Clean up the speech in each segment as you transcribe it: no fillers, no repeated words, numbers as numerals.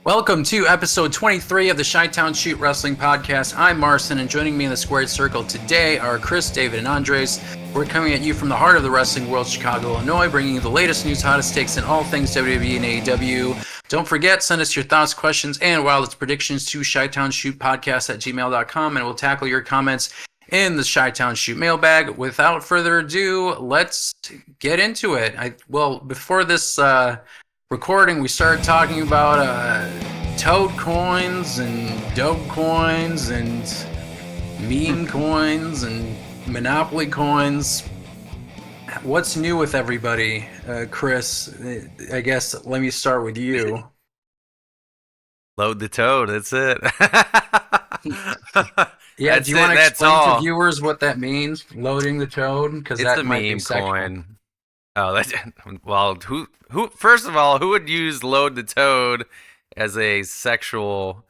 Welcome to episode 23 of the Chi-Town Shoot Wrestling Podcast. I'm Marcin, and joining me in the squared circle today are Chris, David, and Andres. We're coming at you from the heart of the wrestling world, Chicago, Illinois, bringing you the latest news, hottest takes, and all things WWE and AEW. Don't forget, send us your thoughts, questions, and wildest predictions to chitownshootpodcast@gmail.com, and we'll tackle your comments in the Chi-Town Shoot mailbag. Without further ado, let's get into it. Before this recording, we started talking about toad coins and dope coins and meme coins and monopoly coins. What's new with everybody? Chris, I guess let me start with you. Load the toad, that's it. Yeah, do you want to explain to viewers what that means, loading the toad? Because it's that a might meme be sexual. coin. Oh, that's well. Who? First of all, who would use "load the toad" as a sexual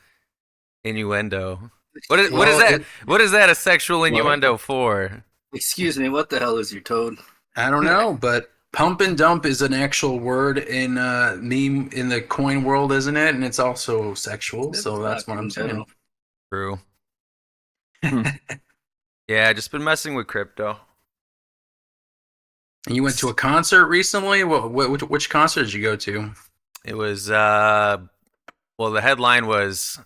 innuendo? What is that? What is that a sexual innuendo for? Excuse me, what the hell is your toad? I don't know, but pump and dump is an actual word in meme in the coin world, isn't it? And it's also sexual, so that's what I'm saying. True. Yeah, just been messing with crypto. And you went to a concert recently? Which concert did you go to? It was, the headline was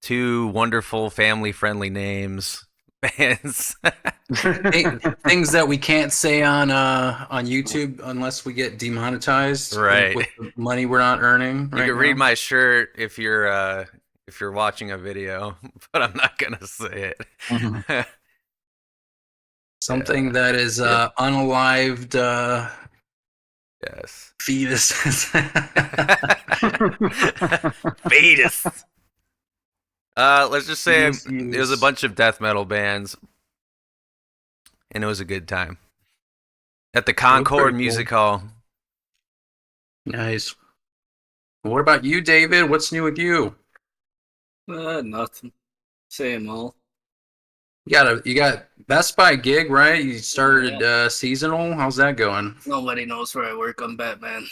two wonderful family-friendly names bands. Things that we can't say on YouTube unless we get demonetized. Right. With the money we're not earning. You can read my shirt if you're watching a video, but I'm not gonna say it. Mm-hmm. Something that is unalived. Yes. Fetuses. Fetus. Let's just say it was a bunch of death metal bands, and it was a good time at the Concord Music Hall. Nice. What about you, David? What's new with you? Nothing. Same old. You got Best Buy gig, right? You started seasonal. How's that going? Nobody knows where I work. I'm Batman.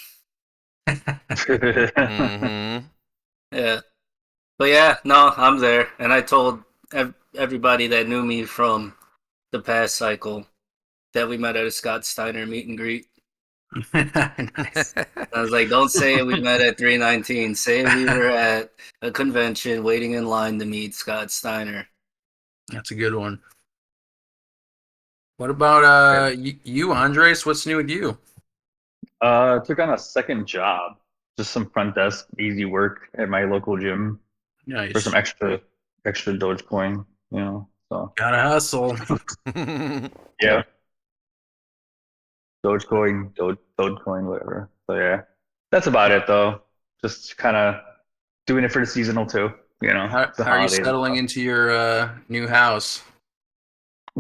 Mm-hmm. Yeah. But yeah, no, I'm there. And I told everybody that knew me from the past cycle that we met at a Scott Steiner meet and greet. Nice. I was like, don't say we met at 319. Say we were at a convention waiting in line to meet Scott Steiner. That's a good one. What about you, Andres? What's new with you? Took on a second job. Just some front desk, easy work at my local gym. Nice. For some extra Dogecoin, so. Gotta hustle. Yeah. Dogecoin, whatever. So yeah. That's about it though. Just kind of doing it for the seasonal too, How are you settling into your new house?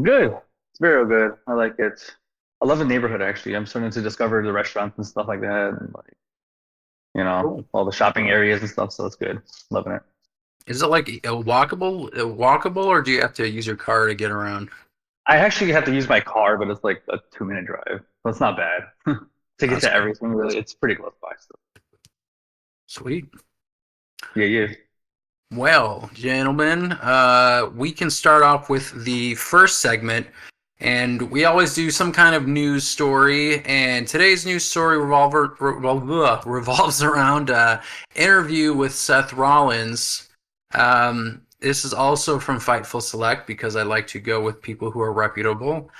Good. It's very good. I like it. I love the neighborhood actually. I'm starting to discover the restaurants and stuff like that, and cool. All the shopping areas and stuff. So it's good. Loving it. Is it like a walkable, or do you have to use your car to get around? I actually have to use my car, but it's like a 2-minute drive, so it's not bad. To get to everything, really, it's pretty close by. So. Sweet. Yeah. Well, gentlemen, we can start off with the first segment, and we always do some kind of news story. And today's news story revolves around interview with Seth Rollins. This is also from Fightful Select because I like to go with people who are reputable.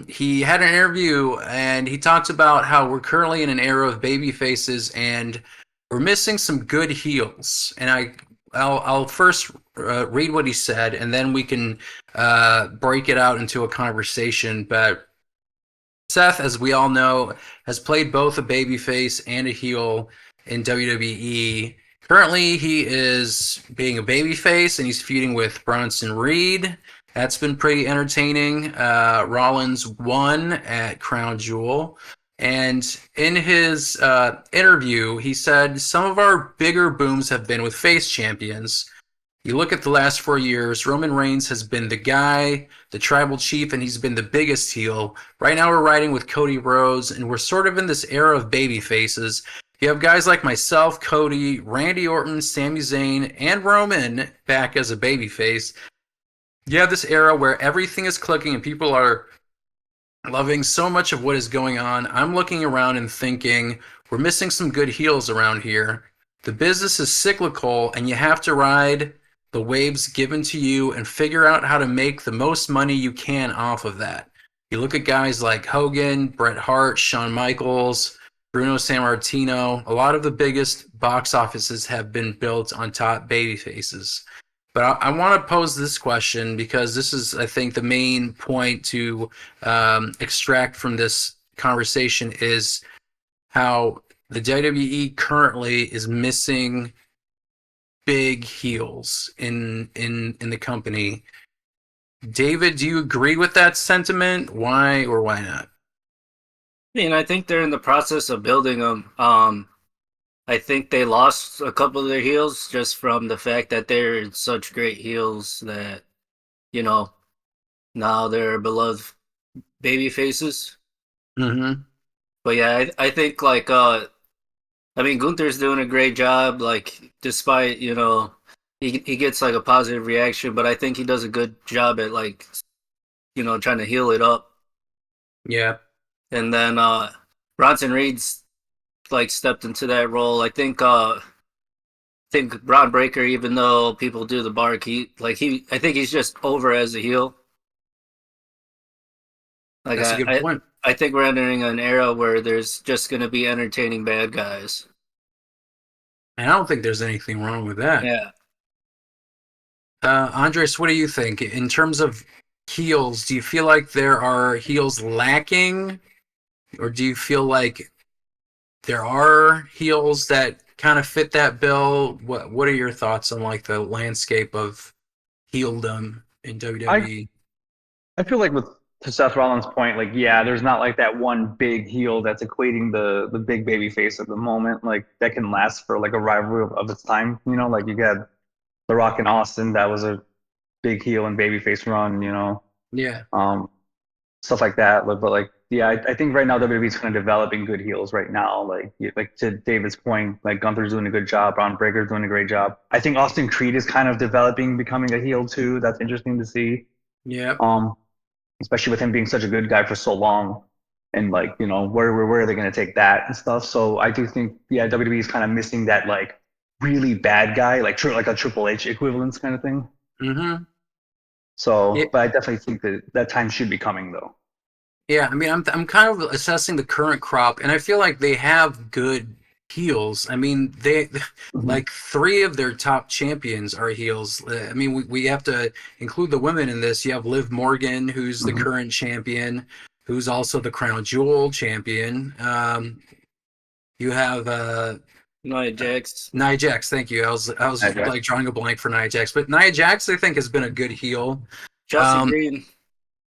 He had an interview and he talks about how we're currently in an era of baby faces and we're missing some good heels. And I'll first read what he said and then we can break it out into a conversation. But Seth, as we all know, has played both a babyface and a heel in WWE. Currently, he is being a babyface, and he's feuding with Bronson Reed. That's been pretty entertaining. Rollins won at Crown Jewel. And in his interview, he said, some of our bigger booms have been with face champions. You look at the last 4 years, Roman Reigns has been the guy, the tribal chief, and he's been the biggest heel. Right now we're riding with Cody Rhodes, and we're sort of in this era of baby faces. You have guys like myself, Cody, Randy Orton, Sami Zayn, and Roman back as a babyface. You have this era where everything is clicking and people are loving so much of what is going on. I'm looking around and thinking, we're missing some good heels around here. The business is cyclical, and you have to ride the waves given to you and figure out how to make the most money you can off of that. You look at guys like Hogan, Bret Hart, Shawn Michaels, Bruno Sammartino. A lot of the biggest box offices have been built on top baby faces. But I want to pose this question because this is, I think, the main point to extract from this conversation is how the WWE currently is missing big heels in the company. David, do you agree with that sentiment? Why or why not? I mean, I think they're in the process of building them. I think they lost a couple of their heels just from the fact that they're such great heels that, you know, now they're beloved baby faces. Mm-hmm. But yeah, I think like I mean Gunther's doing a great job, like despite, you know, he gets like a positive reaction, but I think he does a good job at like, you know, trying to heal it up. Yeah. And then Bronson Reed's like stepped into that role. I think Braun Breaker, even though people do the bark, I think he's just over as a heel. Like That's a good point. I think we're entering an era where there's just going to be entertaining bad guys. And I don't think there's anything wrong with that. Yeah. Andres, what do you think? In terms of heels, do you feel like there are heels lacking? Or do you feel like there are heels that kind of fit that bill? What are your thoughts on like the landscape of heeldom in WWE? I feel like with to Seth Rollins' point, like yeah, there's not like that one big heel that's equating the big baby face at the moment, like that can last for like a rivalry of its time. You know, like you got The Rock and Austin, that was a big heel and baby face run. You know, Yeah. stuff like that. But like yeah, I think right now WWE's kind of developing good heels right now. Like to David's point, like Gunther's doing a good job, Braun Breaker's doing a great job. I think Austin Creed is kind of developing, becoming a heel too. That's interesting to see. Yeah. Especially with him being such a good guy for so long, and like you know where are they going to take that and stuff. So I do think yeah, WWE is kind of missing that like really bad guy, like a Triple H equivalence kind of thing. Mm-hmm. So, Yeah. but I definitely think that time should be coming though. Yeah, I mean, I'm kind of assessing the current crop, and I feel like they have good heels. I mean, they Mhm. like three of their top champions are heels. I mean, we have to include the women in this. You have Liv Morgan, who's the Mhm. current champion, who's also the Crown Jewel champion. You have Nia Jax. Nia Jax. Thank you. I was Okay. like drawing a blank for Nia Jax, but Nia Jax I think has been a good heel. Chelsea Um, Green.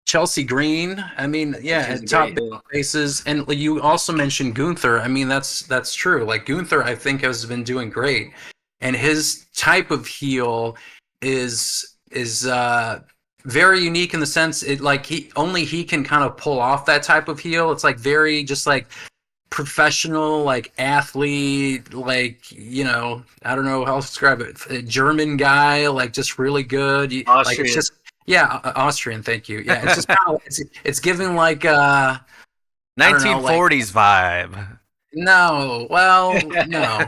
Chelsea Green. I mean, yeah, She's a at top great heel. bases, and you also mentioned Gunther. I mean, that's true. Like Gunther, I think has been doing great, and his type of heel is very unique in the sense it like he can kind of pull off that type of heel. It's like very just like professional, like athlete, like I don't know how to describe it. A German guy, like just really good. Like it's Austrian. just yeah, Austrian. Thank you. Yeah, it's just kind of it's given like I don't know, like 1940s vibe. no, well, no, no,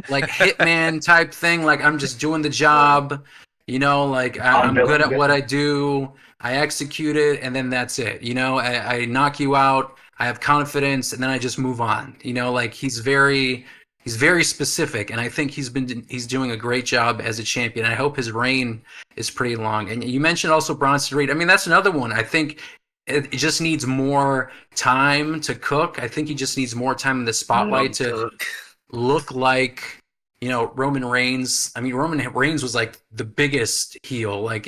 like hitman type thing. Like I'm just doing the job, like On I'm good villain, at what I do. I execute it, and then that's it. I knock you out. I have confidence, and then I just move on. Like he's very specific, and I think he's doing a great job as a champion. I hope his reign is pretty long. And you mentioned also Bronson Reed. I mean, that's another one. I think it just needs more time to cook. I think he just needs more time in the spotlight to Cook. look like Roman Reigns. I mean, Roman Reigns was like the biggest heel. I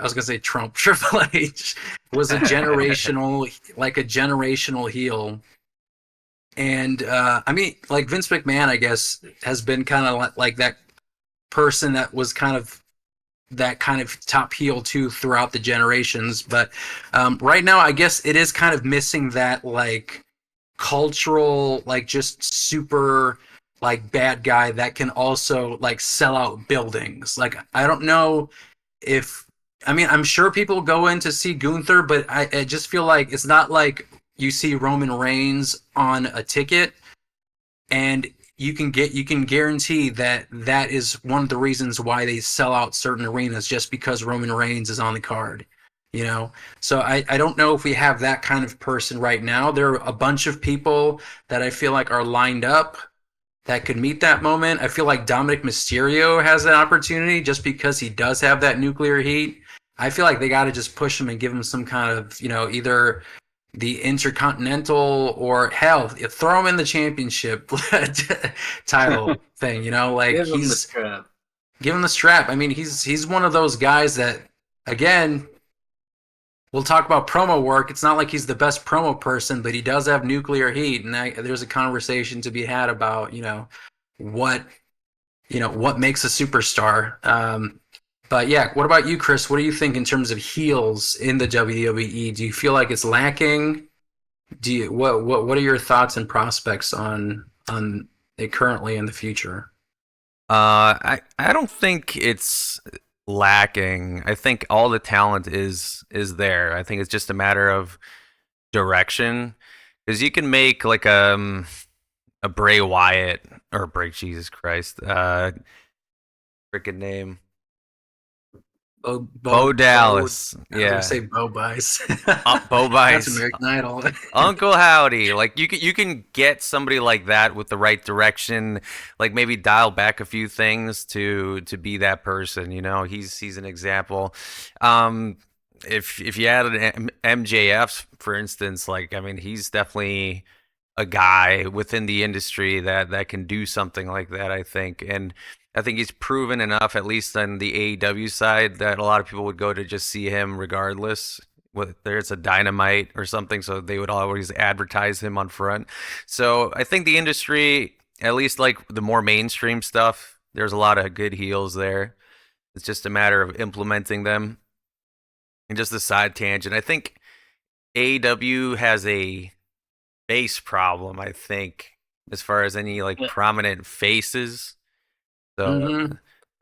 was gonna say Trump. Triple H was a generational heel. And I mean, like Vince McMahon, I guess, has been kind of like that person that was kind of top heel too throughout the generations. But right now, I guess it is kind of missing that like cultural, like just super like bad guy that can also like sell out buildings. Like I don't know if I mean I'm sure people go in to see Gunther, but I just feel like it's not like you see Roman Reigns on a ticket and you can guarantee that that is one of the reasons why they sell out certain arenas just because Roman Reigns is on the card, you know. So I don't know if we have that kind of person right now. There are a bunch of people that I feel like are lined up that could meet that moment. I feel like Dominic Mysterio has an opportunity just because he does have that nuclear heat. I feel like they got to just push him and give him some kind of, you know, either the Intercontinental or hell, throw him in the championship title thing, you know, like Give him the he's strap. give him the strap. I mean, he's one of those guys that again, we'll talk about promo work. It's not like he's the best promo person, but he does have nuclear heat, and there's a conversation to be had about, what what makes a superstar. But yeah, what about you, Chris? What do you think in terms of heels in the WWE? Do you feel like it's lacking? Do you what are your thoughts and prospects on it currently in the future? I don't think it's lacking. I think all the talent is there. I think it's just a matter of direction, because you can make like a Bray Wyatt or Bray, Jesus Christ, freaking name. Bo Dallas. I was gonna say Bo Bice. Bo Bice. That's American Idol. Uncle Howdy. Like you can get somebody like that with the right direction, like maybe dial back a few things to be that person, He's an example. If you added MJF, for instance, like I mean, he's definitely a guy within the industry that can do something like that, I think. And I think he's proven enough, at least on the AEW side, that a lot of people would go to just see him regardless, whether it's a Dynamite or something. So they would always advertise him on front. So I think the industry, at least like the more mainstream stuff, there's a lot of good heels there. It's just a matter of implementing them. And just a side tangent, I think AEW has a face problem, I think, as far as any like prominent faces. So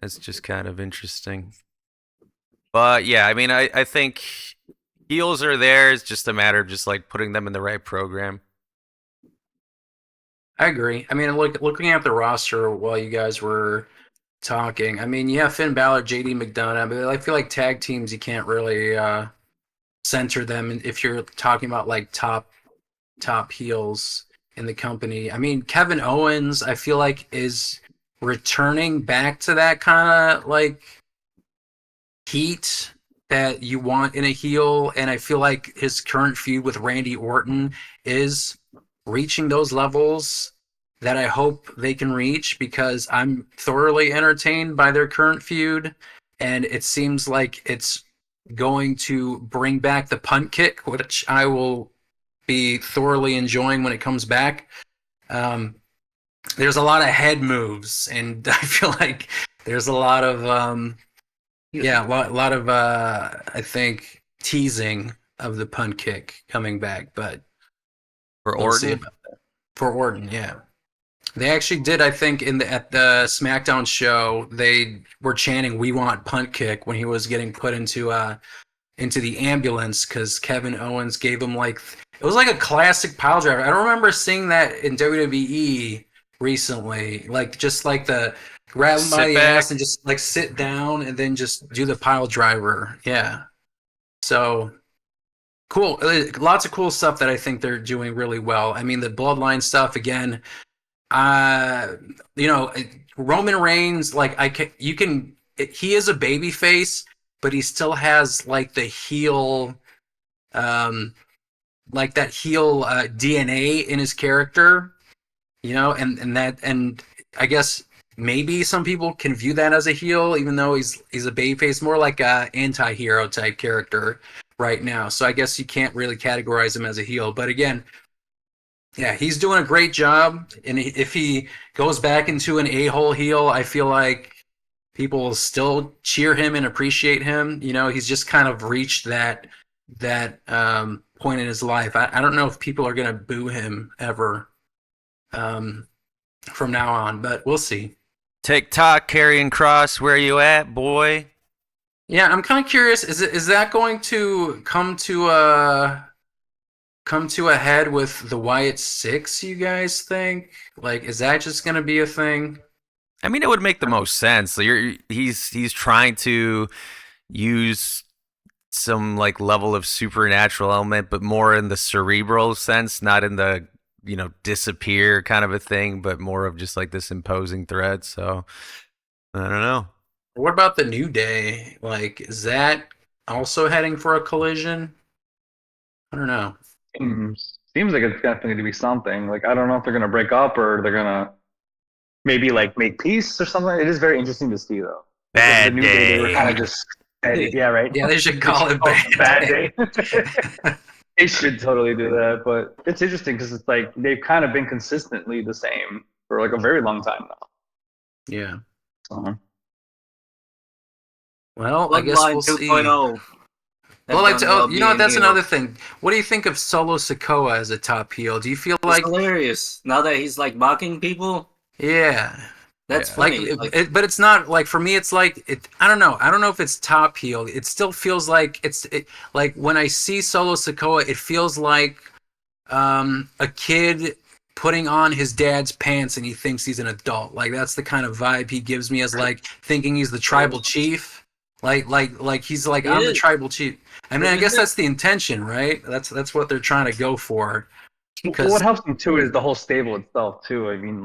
it's just kind of interesting. But yeah, I mean, I think heels are there. It's just a matter of just like putting them in the right program. I agree. I mean, looking at the roster while you guys were talking, I mean, yeah, Finn Balor, JD McDonough, but I feel like tag teams, you can't really center them if you're talking about like top heels in the company. I mean, Kevin Owens, I feel like is returning back to that kind of like heat that you want in a heel, and I feel like his current feud with Randy Orton is reaching those levels that I hope they can reach, because I'm thoroughly entertained by their current feud, and it seems like it's going to bring back the punt kick, which I will be thoroughly enjoying when it comes back. There's a lot of head moves, and I feel like there's a lot of I think teasing of the punt kick coming back, but for we'll see Orton. about that. For Orton, yeah. They actually did, I think, at the SmackDown show, they were chanting "We want punt kick" when he was getting put into the ambulance, because Kevin Owens gave him it was like a classic pile driver. I don't remember seeing that in WWE recently, just like the grab him by the ass and just like sit down and then just do the pile driver. Yeah. So cool. Lots of cool stuff that I think they're doing really well. I mean, the bloodline stuff again, Roman Reigns, he is a baby face, but he still has like the heel, like that heel DNA in his character, and I guess maybe some people can view that as a heel, even though he's a babyface, more like a anti-hero type character right now. So I guess you can't really categorize him as a heel. But again, yeah, he's doing a great job. And if he goes back into an a-hole heel, I feel like people will still cheer him and appreciate him. He's just kind of reached that point in his life. I don't know if people are gonna boo him ever from now on, but we'll see. TikTok, Karrion Kross, where you at, boy? Yeah, I'm kind of curious. Is that going to come to a head with the Wyatt Six? You guys think? Like, is that just gonna be a thing? I mean, it would make the most sense. He's trying to use some like level of supernatural element, but more in the cerebral sense, not in the disappear kind of a thing, but more of just like this imposing threat. So I don't know. What about the New Day? Like, is that also heading for a collision? I don't know. Seems like it's definitely to be something. Like, I don't know if they're gonna break up or they're gonna maybe like make peace or something. It is very interesting to see though. Bad the New Day, they were Day. kind of just yeah, right. Yeah, they should call it Bad Day. They should totally do that, but it's interesting because it's like they've kind of been consistently the same for like a very long time now. Yeah. So, Well, I guess Bloodline we'll see. 2.0. Well, like, you know what? That's being another heel. thing. What do you think of Solo Sikoa as a top heel? Do you feel It's like, hilarious. Now that he's like mocking people, yeah, that's Yeah. like, funny. but it's not like for me. It's like I don't know. I don't know if it's top heel. It still feels like like when I see Solo Sikoa, it feels like a kid putting on his dad's pants and he thinks he's an adult. Like that's the kind of vibe he gives me as like thinking he's the tribal chief. Like he's like He I'm the is. tribal chief. I mean, I Isn't guess it? that's the intention, right? That's what they're trying to go for. well, what helps him too is the whole stable itself too. I mean,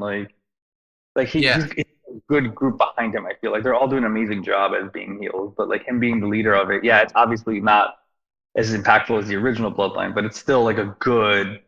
Yeah. he's a good group behind him. I feel like they're all doing an amazing job as being heels, but like him being the leader of it, yeah, it's obviously not as impactful as the original Bloodline, but it's still like a good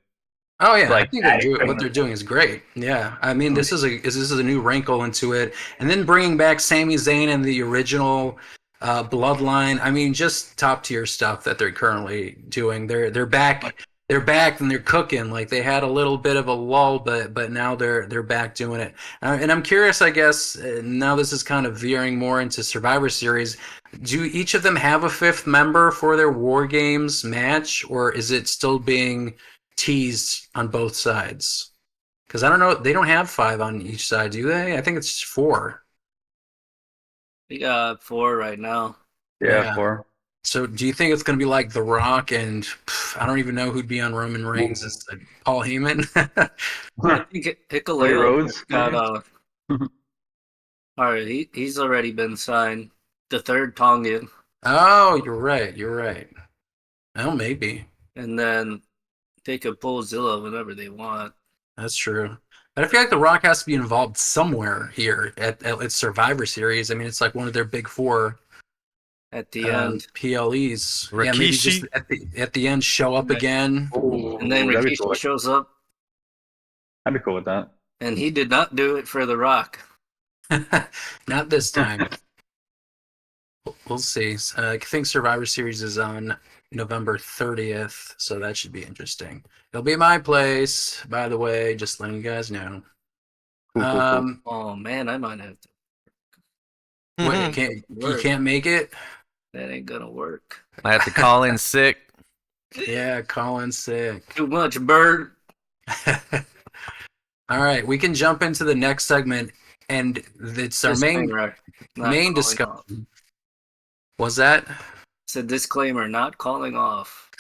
Oh yeah, I like think added what they're doing is great. Yeah, I mean this is a new wrinkle into it, and then bringing back Sami Zayn and the original Bloodline. I mean, just top tier stuff that they're currently doing. They're back. They're back and they're cooking. Like they had a little bit of a lull, but now they're back doing it. And I'm curious. I guess now this is kind of veering more into Survivor Series. Do each of them have a fifth member for their War Games match, or is it still being teased on both sides? Because I don't know, they don't have 5 on each side, do they? I think it's 4. We got 4 right now. Yeah. 4. So do you think it's going to be like The Rock and I don't even know who'd be on Roman Reigns? It's like Paul Heyman. I think Cody Hikuleo Rhodes? got all right. He's already been signed. The third Tongan, Oh, you're right. You're right. Well, maybe and then they could pull Zilla whenever they want. that's true. But I feel like The Rock has to be involved somewhere here at Survivor Series. I mean, it's like one of their big 4 At the end, PLEs. Yeah, maybe just Rikishi? at the end show up Right. again. and then that'd be Rikishi cool. shows up, I'd be cool with that. and he did not do it for The Rock. Not this time. We'll see. I think Survivor Series is on November 30th, so that should be interesting. It'll be my place, by the way, just letting you guys know. Cool. Oh man, I might have to. Wait, you can't make it? That ain't gonna work. I have to call in sick. Yeah, Colin's sick. Too much bird. All right, we can jump into the next segment, and it's our main Disclaimer, not calling discussion. off. Was that? It's a disclaimer, not calling off.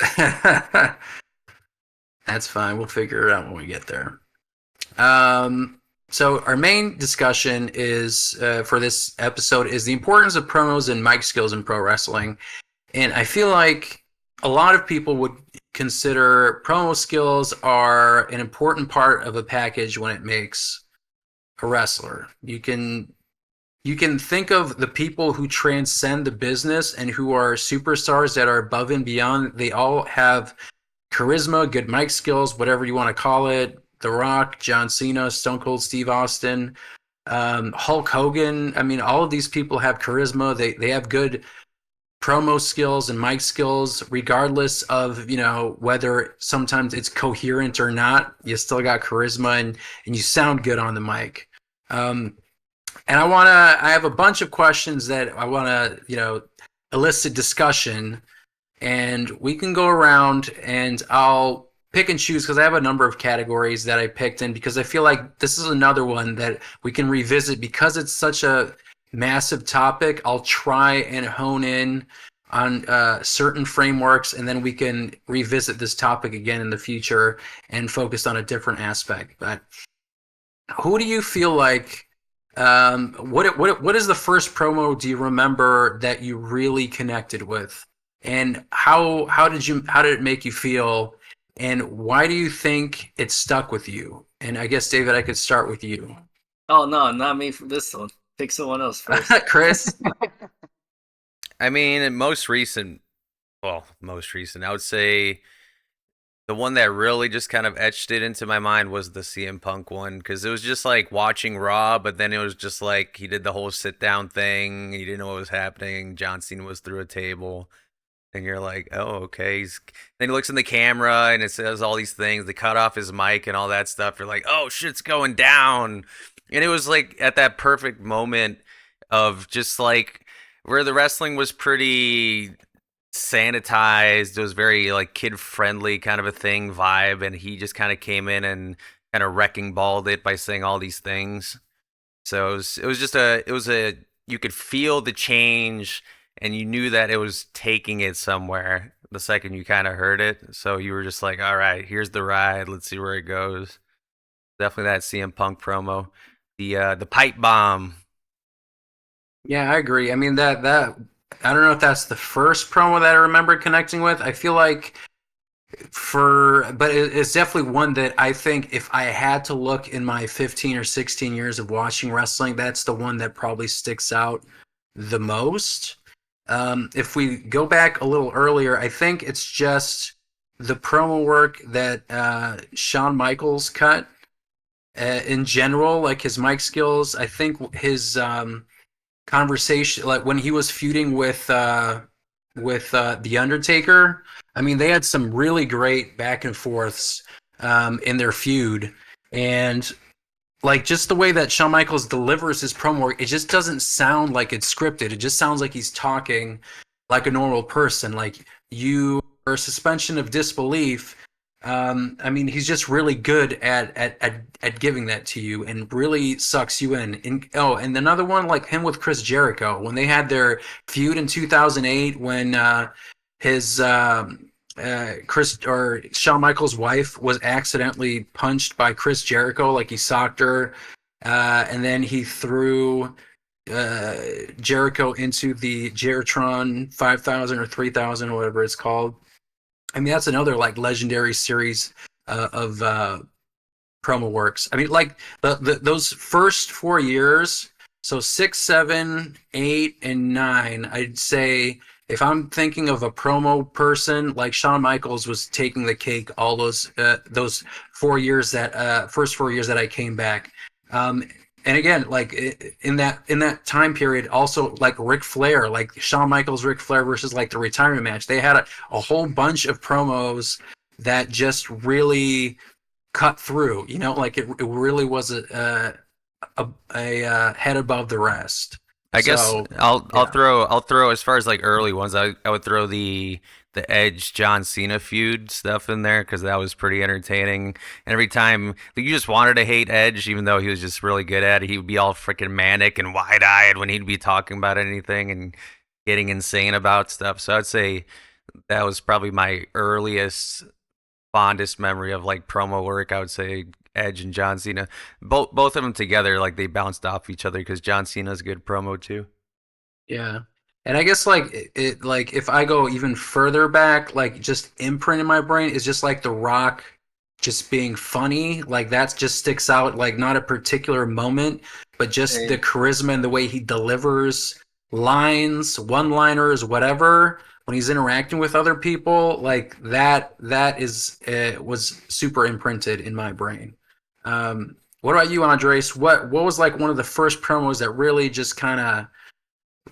That's fine. We'll figure it out when we get there. So our main discussion is for this episode is the importance of promos and mic skills in pro wrestling, and I feel like a lot of people would consider promo skills are an important part of a package when it makes a wrestler. You can think of the people who transcend the business and who are superstars that are above and beyond. They all have charisma, good mic skills, whatever you want to call it. The Rock, John Cena, Stone Cold Steve Austin, Hulk Hogan. I mean, all of these people have charisma. They have good promo skills and mic skills, regardless of, whether sometimes it's coherent or not. You still got charisma and you sound good on the mic. And I have a bunch of questions that I want to, elicit discussion and we can go around and I'll pick and choose because I have a number of categories that I picked in because I feel like this is another one that we can revisit because it's such a massive topic. I'll try and hone in on certain frameworks, and then we can revisit this topic again in the future and focus on a different aspect. But who do you feel like? What is the first promo do you remember that you really connected with, and how did it make you feel, and why do you think it stuck with you? And I guess David, I could start with you. Oh no, not me for this one. Pick someone else first. Chris. I mean, most recent, I would say the one that really just kind of etched it into my mind was the CM Punk one because it was just like watching Raw, but then it was just like he did the whole sit down thing. He didn't know what was happening. John Cena was through a table. And you're like, oh, okay. Then he looks in the camera and it says all these things. They cut off his mic and all that stuff. You're like, oh, shit's going down. And it was like at that perfect moment of just like where the wrestling was pretty sanitized. It was very like kid friendly kind of a thing vibe. And he just kind of came in and kind of wrecking balled it by saying all these things. So it was a, you could feel the change and you knew that it was taking it somewhere the second you kind of heard it. So you were just like, all right, here's the ride. Let's see where it goes. Definitely that CM Punk promo. The pipe bomb. Yeah, I agree. I mean that I don't know if that's the first promo that I remember connecting with. I feel like but it's definitely one that I think if I had to look in my 15 or 16 years of watching wrestling, that's the one that probably sticks out the most. If we go back a little earlier, I think it's just the promo work that Shawn Michaels cut in general, like his mic skills. I think his conversation, like when he was feuding with the Undertaker. I mean, they had some really great back and forths in their feud, and like just the way that Shawn Michaels delivers his promo, it just doesn't sound like it's scripted. It just sounds like he's talking like a normal person. Like you are a suspension of disbelief. I mean, he's just really good at giving that to you and really sucks you in. And another one like him with Chris Jericho when they had their feud in 2008 when his Chris or Shawn Michaels' wife was accidentally punched by Chris Jericho, like he socked her, and then he threw Jericho into the Jeritron 5000 or 3000 or whatever it's called. I mean, that's another like legendary series of promo works. I mean, like those first 4 years, so 6, 7, 8, and 9, I'd say if I'm thinking of a promo person, like Shawn Michaels was taking the cake all those 4 years that first 4 years that I came back. And again, like in that time period, also like Ric Flair, like Shawn Michaels, Ric Flair versus like the retirement match, they had a whole bunch of promos that just really cut through. You know, like it really was a head above the rest. I guess So, I'll yeah. throw as far as like early ones. I would throw the Edge John Cena feud stuff in there because that was pretty entertaining. And every time like, you just wanted to hate Edge, even though he was just really good at it. He would be all freaking manic and wide eyed when he'd be talking about anything and getting insane about stuff. So I'd say that was probably my earliest fondest memory of like promo work. I would say Edge and John Cena, both of them together, like they bounced off each other because John Cena's a good promo too. Yeah. And I guess like it like if I go even further back, like just imprint in my brain is just like The Rock just being funny. Like that just sticks out, like not a particular moment, but just the Hey, charisma and the way he delivers lines, one-liners, whatever, when he's interacting with other people, like that is was super imprinted in my brain. What about you, Andres? What was like one of the first promos that really just kind of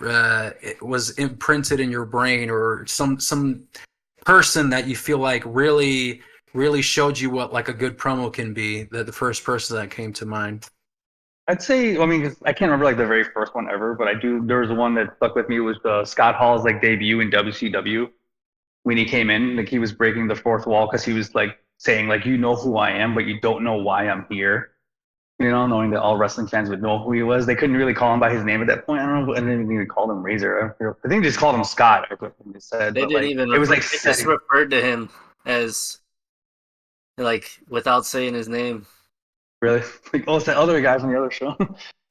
it was imprinted in your brain, or some person that you feel like really showed you what like a good promo can be? The first person that came to mind. I'd say, I mean, 'cause I can't remember like the very first one ever, but I do. There was one that stuck with me was Scott Hall's like debut in WCW. when he came in, like he was breaking the fourth wall because he was like saying like, you know who I am, but you don't know why I'm here. You know, knowing that all wrestling fans would know who he was. They couldn't really call him by his name at that point. I don't know, and then they called him Razor. I think they just called him Scott. I think they said, They but didn't like even it was refer, like they just referred to him as like without saying his name. really like, oh, it's that other guy from the other show.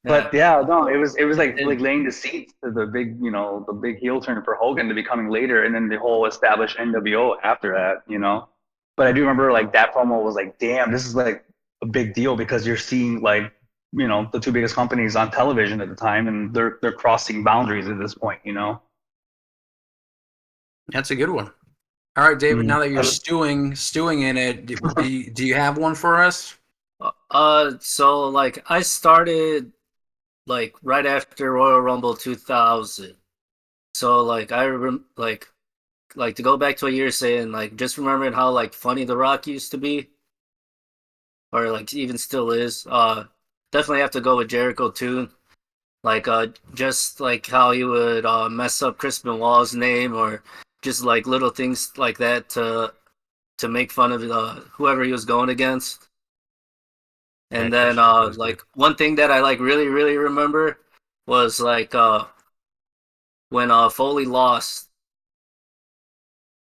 Yeah. But yeah, no, it was like And laying the seeds to the big, you know, the big heel turn for Hogan to be coming later, and then the whole established NWO after that, you know. But I do remember like that promo was like, damn, this is like a big deal because you're seeing like, you know, the two biggest companies on television at the time, and they're crossing boundaries at this point, you know. That's a good one. All right, David. Mm. Now that you're stewing in it, do you have one for us? so like I started like right after Royal Rumble 2000. So like like to go back to what you were saying, like just remembering how like funny The Rock used to be, or like even still is. Definitely have to go with Jericho too. Like just like how he would mess up Chris Benoit's name, or just like little things like that to make fun of whoever he was going against. Yeah, And Chris then Jericho's like good. one thing that I like really remember was like when Foley lost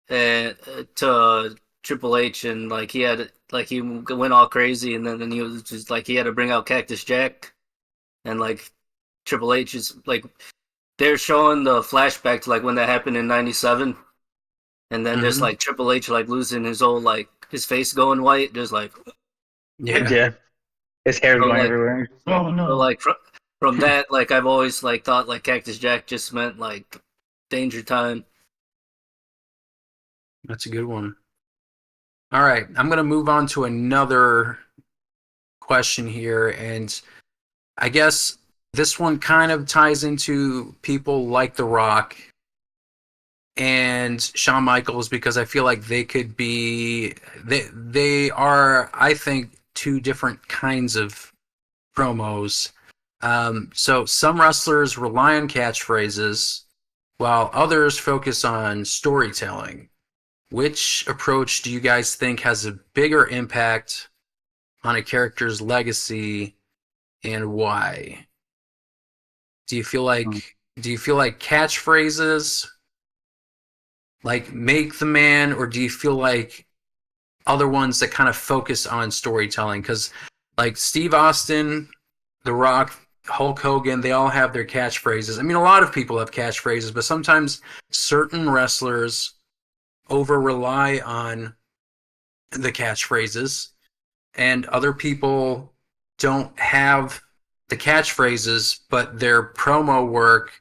to Triple H, and like he had like he went all crazy, and then he was just like he had to bring out Cactus Jack, and like Triple H is like they're showing the flashback to like when that happened in '97, and then just Mhm. like Triple H like losing his whole like his face going white, just like Yeah. Yeah, his hair's so going like everywhere. Oh so no. like from that like I've always like thought like Cactus Jack just meant like Danger Time. That's a good one. All right, I'm gonna move on to another question here, and I guess this one kind of ties into people like The Rock and Shawn Michaels because I feel like they are, I think, two different kinds of promos. So some wrestlers rely on catchphrases while others focus on storytelling. Which approach do you guys think has a bigger impact on a character's legacy and why? Do you feel Mm. like catchphrases like make the man, or do you feel like other ones that kind of focus on storytelling? Because like Steve Austin, The Rock, Hulk Hogan, they all have their catchphrases. I mean, a lot of people have catchphrases, but sometimes certain wrestlers over rely on the catchphrases, and other people don't have the catchphrases, but their promo work,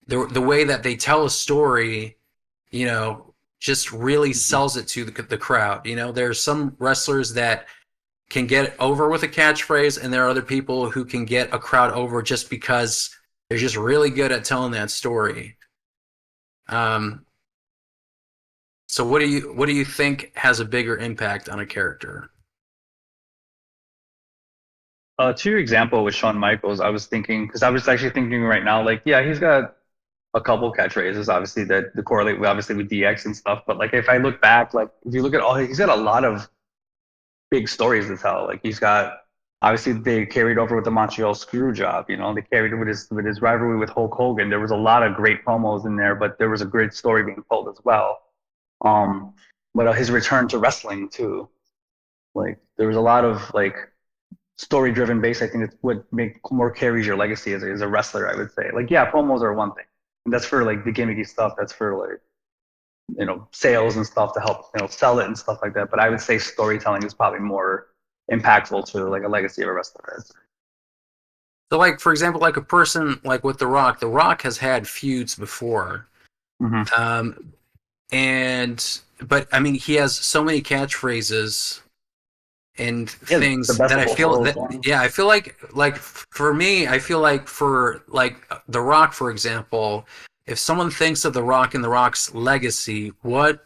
the way that they tell a story, you know, just really sells it to the crowd. You know, there's some wrestlers that can get over with a catchphrase, and there are other people who can get a crowd over just because they're just really good at telling that story. Um, so what do you think has a bigger impact on a character? To your example with Shawn Michaels, I was thinking because I was actually thinking right now, like, yeah, he's got a couple catchphrases, obviously that correlate with, obviously with DX and stuff. But like, if I look back, like, if you look at all, he's got a lot of big stories to tell. Like, he's got obviously they carried over with the Montreal screw job. You know, they carried with his rivalry with Hulk Hogan. There was a lot of great promos in there, but there was a great story being told as well. Um, but his return to wrestling too. Like, there was a lot of like story driven base. I think it's what make more carries your legacy as a wrestler. I would say, like, yeah, promos are one thing, and that's for like the gimmicky stuff. That's for like, you know, sales and stuff to help, you know, sell it and stuff like that. But I would say storytelling is probably more impactful to like a legacy of a wrestler. So, like for example, like a person like with The Rock has had feuds before, Mm-hmm. um, and but I mean, he has so many catchphrases and Yeah, the things best that of I both feel worlds. that yeah, I feel like for me, I feel like for like The Rock, for example, if someone thinks of The Rock and The Rock's legacy, what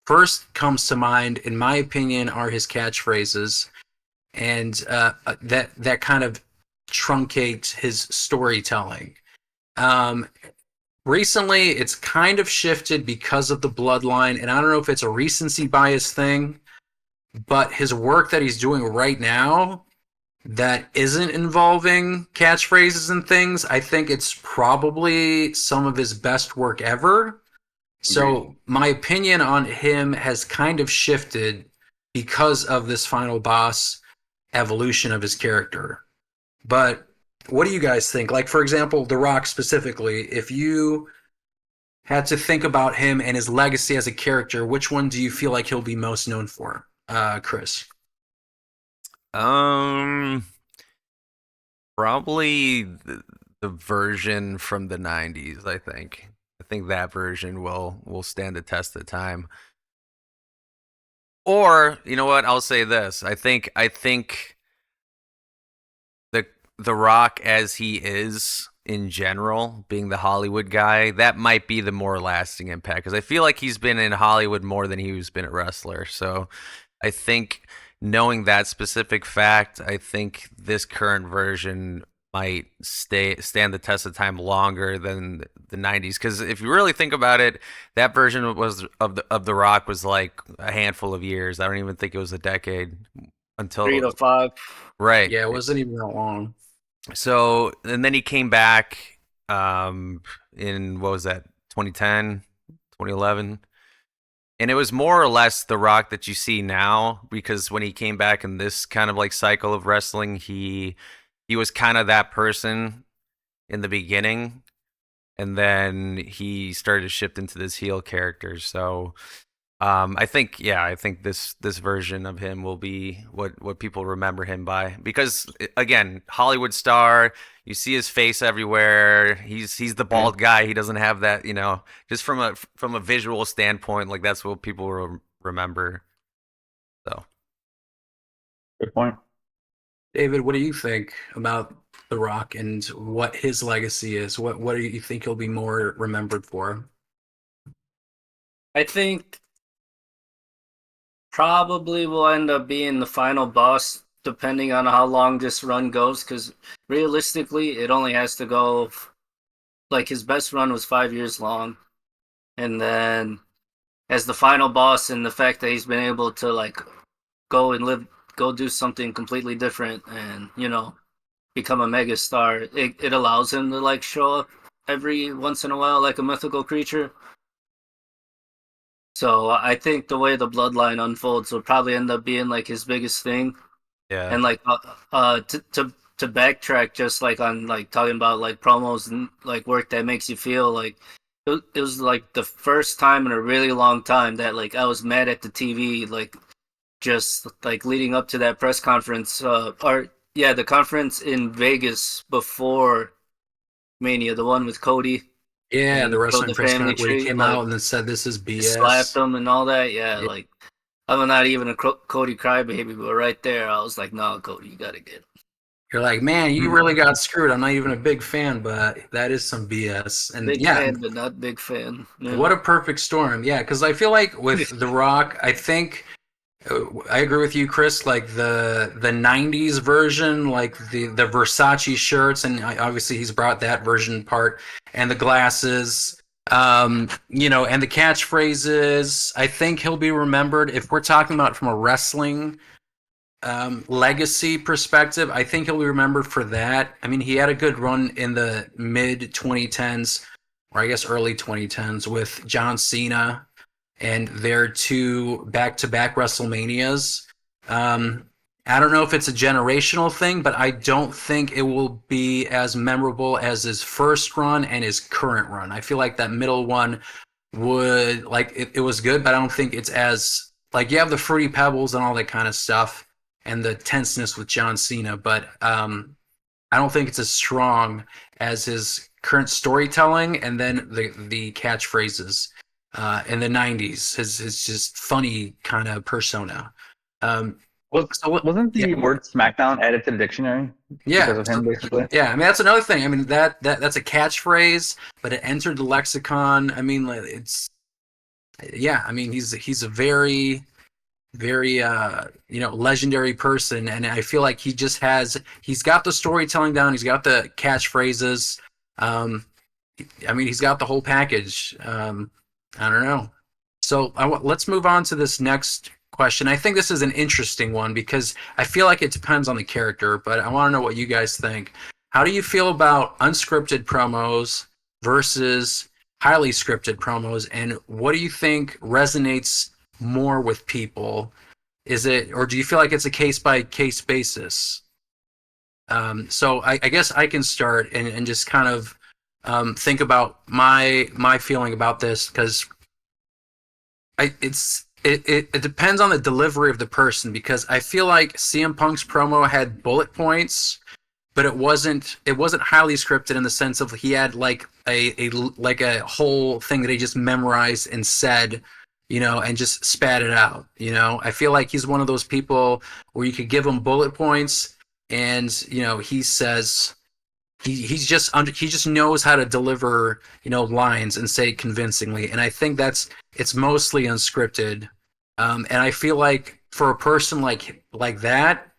first comes to mind, in my opinion, are his catchphrases, and that kind of truncates his storytelling. Um, recently it's kind of shifted because of the bloodline, and I don't know if it's a recency bias thing, but his work that he's doing right now that isn't involving catchphrases and things, I think it's probably some of his best work ever. So my opinion on him has kind of shifted because of this final boss evolution of his character. But what do you guys think? Like, for example, The Rock specifically, if you had to think about him and his legacy as a character, which one do you feel like he'll be most known for? Chris. Probably the version from the 90s, I think. I think that version will stand the test of time. Or, you know what? I'll say this. I think the Rock as he is in general, being the Hollywood guy, that might be the more lasting impact, because I feel like he's been in Hollywood more than he's been a wrestler. So I think knowing that specific fact, I think this current version might stand the test of time longer than the 90s, because if you really think about it, that version was of the Rock was like a handful of years. I don't even think it was a decade until 3 to 5. right. Yeah, it wasn't even that long. So, and then he came back in, what was that, 2010, 2011? And it was more or less the Rock that you see now, because when he came back in this kind of like cycle of wrestling, he was kind of that person in the beginning, and then he started to shift into this heel character. So I think this version of him will be what people remember him by, because again, Hollywood star, you see his face everywhere. He's the bald guy. He doesn't have that, just from a visual standpoint, like that's what people remember. So, Good point. David, what do you think about The Rock and what his legacy is? What do you think he'll be more remembered for? I think probably will end up being the final boss, depending on how long this run goes, because realistically, it only has to go, like, his best run was 5 years long. And then as the final boss, and the fact that he's been able to, like, go do something completely different and, become a mega star, it allows him to, like, show up every once in a while like a mythical creature. So I think the way the bloodline unfolds will probably end up being like his biggest thing. yeah. And like to backtrack, just like on like talking about like promos and like work that makes you feel like it was like the first time in a really long time that like I was mad at the TV, like just like leading up to that press conference, the conference in Vegas before Mania, the one with Cody. Yeah, And the he wrestling showed the press family conference where he tree, came like, out and then said this is BS. slapped him and all that. Yeah, Yeah. like I'm not even a Cody crybaby, but right there I was like, no, Cody, you gotta get it. You're like, man, you really got screwed. I'm not even a big fan, but that is some BS. And Big yeah, fan, but not big fan. Yeah. what a perfect storm. Yeah, because I feel like with The Rock, I think I agree with you, Chris. Like the '90s version, like the Versace shirts, and obviously he's brought that version part, and the glasses, and the catchphrases. I think he'll be remembered if we're talking about from a wrestling legacy perspective. I think he'll be remembered for that. I mean, he had a good run in the mid 2010s, or I guess early 2010s, with John Cena and their two back-to-back WrestleManias. I don't know if it's a generational thing, but I don't think it will be as memorable as his first run and his current run. I feel like that middle one would, like, it was good, but I don't think it's as, like, you have the Fruity Pebbles and all that kind of stuff and the tenseness with John Cena, but I don't think it's as strong as his current storytelling and then the catchphrases. In the '90s, his just funny kind of persona. Wasn't the word SmackDown added to the dictionary because of him, basically? Yeah, I mean that's another thing. I mean that's a catchphrase, but it entered the lexicon. I mean it's, yeah. I mean he's a very, very legendary person, and I feel like he's got the storytelling down. He's got the catchphrases. I mean, he's got the whole package. I don't know. So let's move on to this next question. I think this is an interesting one because I feel like it depends on the character, but I want to know what you guys think. How do you feel about unscripted promos versus highly scripted promos, and what do you think resonates more with people? Is it, or do you feel like it's a case by case basis? So I guess I can start and just kind of think about my feeling about this because it depends on the delivery of the person, because I feel like CM Punk's promo had bullet points, but it wasn't highly scripted in the sense of he had like a whole thing that he just memorized and said, and just spat it out. I feel like he's one of those people where you could give him bullet points, and he says he just knows how to deliver lines and say it convincingly, and I think it's mostly unscripted. And I feel like for a person like that,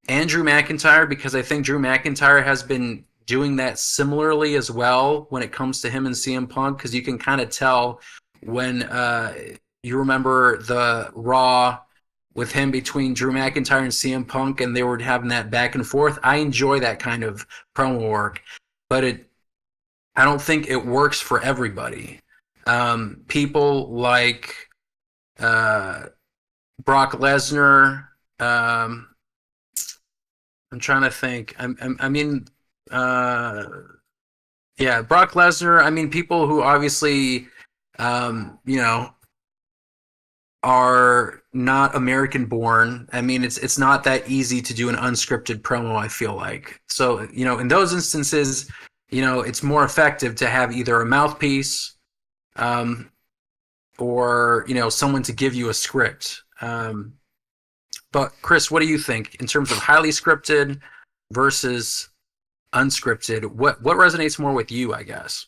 Andrew McIntyre, because I think Drew McIntyre has been doing that similarly as well when it comes to him and CM Punk, because you can kind of tell when you remember the Raw with him between Drew McIntyre and CM Punk, and they were having that back and forth. I enjoy that kind of promo work, but I don't think it works for everybody. People like Brock Lesnar. I'm trying to think. I mean, yeah, Brock Lesnar. I mean, people who obviously, are not American born. I mean, it's not that easy to do an unscripted promo, I feel like. So, in those instances, it's more effective to have either a mouthpiece, or, someone to give you a script. But Chris, what do you think in terms of highly scripted versus unscripted? What resonates more with you, I guess?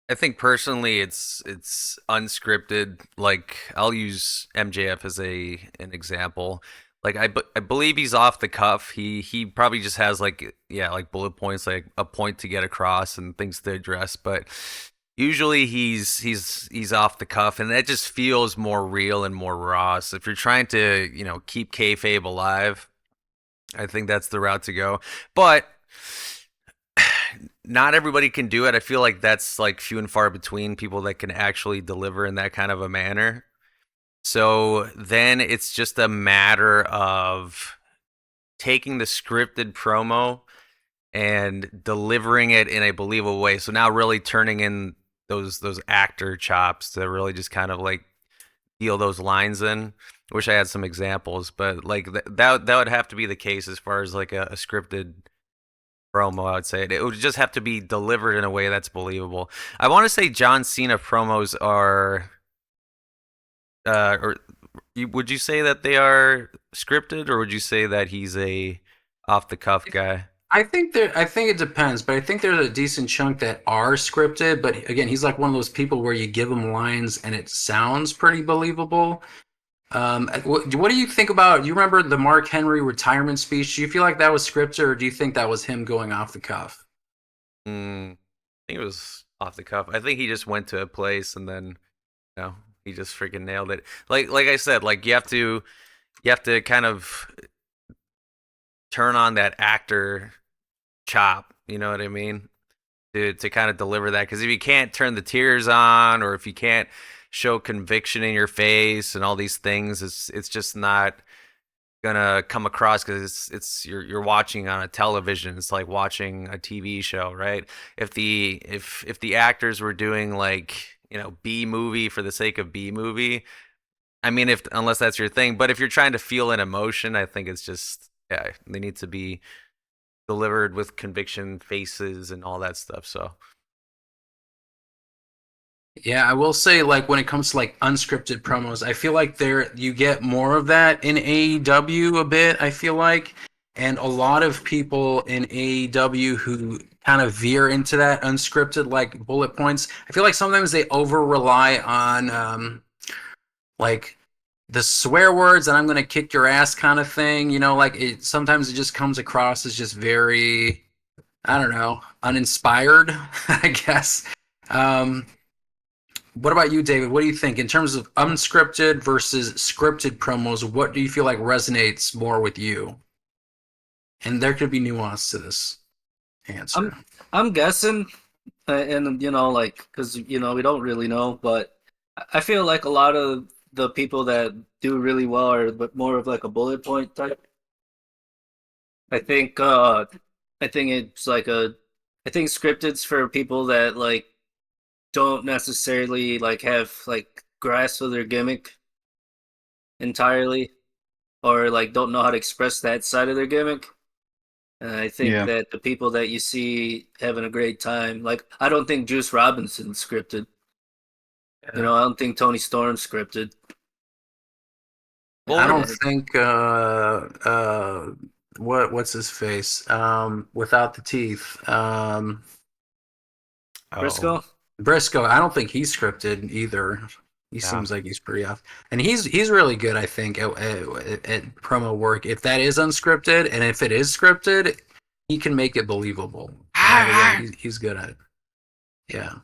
I think personally it's unscripted. Like, I'll use MJF as an example. Like, I believe he's off the cuff. He probably just has like bullet points, like a point to get across and things to address, but usually he's off the cuff, and that just feels more real and more raw. So if you're trying to, keep kayfabe alive, I think that's the route to go. But not everybody can do it. I feel like that's like few and far between people that can actually deliver in that kind of a manner. So then it's just a matter of taking the scripted promo and delivering it in a believable way. So now really turning in those actor chops to really just kind of like deal those lines in. I wish I had some examples, but like that would have to be the case as far as like a scripted promo. I would say it would just have to be delivered in a way that's believable. I want to say John Cena promos are, or would you say that they are scripted, or would you say that he's a off the cuff guy? I think it depends, but I think there's a decent chunk that are scripted. But again, he's like one of those people where you give him lines and it sounds pretty believable. What do you think about? You remember the Mark Henry retirement speech? Do you feel like that was scripted, or do you think that was him going off the cuff? I think it was off the cuff. I think he just went to a place and then, he just freaking nailed it. Like I said, like you have to kind of turn on that actor chop. You know what I mean? To kind of deliver that, because if you can't turn the tears on, or if you can't show conviction in your face and all these things, it's just not gonna come across, because it's you're watching on a television. It's like watching a TV show, right? If the actors were doing like, B movie for the sake of B movie, I mean, unless that's your thing. But if you're trying to feel an emotion, I think it's just, they need to be delivered with conviction, faces, and all that stuff. So Yeah, I will say, like, when it comes to like unscripted promos, I feel like you get more of that in AEW a bit, I feel like. And a lot of people in AEW who kind of veer into that unscripted, like bullet points, I feel like sometimes they over rely on like the swear words and I'm gonna kick your ass kind of thing. Sometimes it just comes across as just very I don't know, uninspired, I guess. What about you, David? What do you think in terms of unscripted versus scripted promos? What do you feel like resonates more with you? And there could be nuance to this answer. I'm guessing, and like because we don't really know, but I feel like a lot of the people that do really well are but more of like a bullet point type. I think I think it's like I think scripted's for people that like don't necessarily like have like grasp of their gimmick entirely, or like don't know how to express that side of their gimmick. And I think Yeah. that the people that you see having a great time, like I don't think Juice Robinson's scripted. I don't think Tony Storm's scripted. Well, I don't And think what's his face? Without the teeth. Briscoe. Briscoe, I don't think he's scripted either. He Yeah. seems like he's pretty off, and he's really good. I think at promo work. If that is unscripted, and if it is scripted, he can make it believable. He's good at it. Yeah.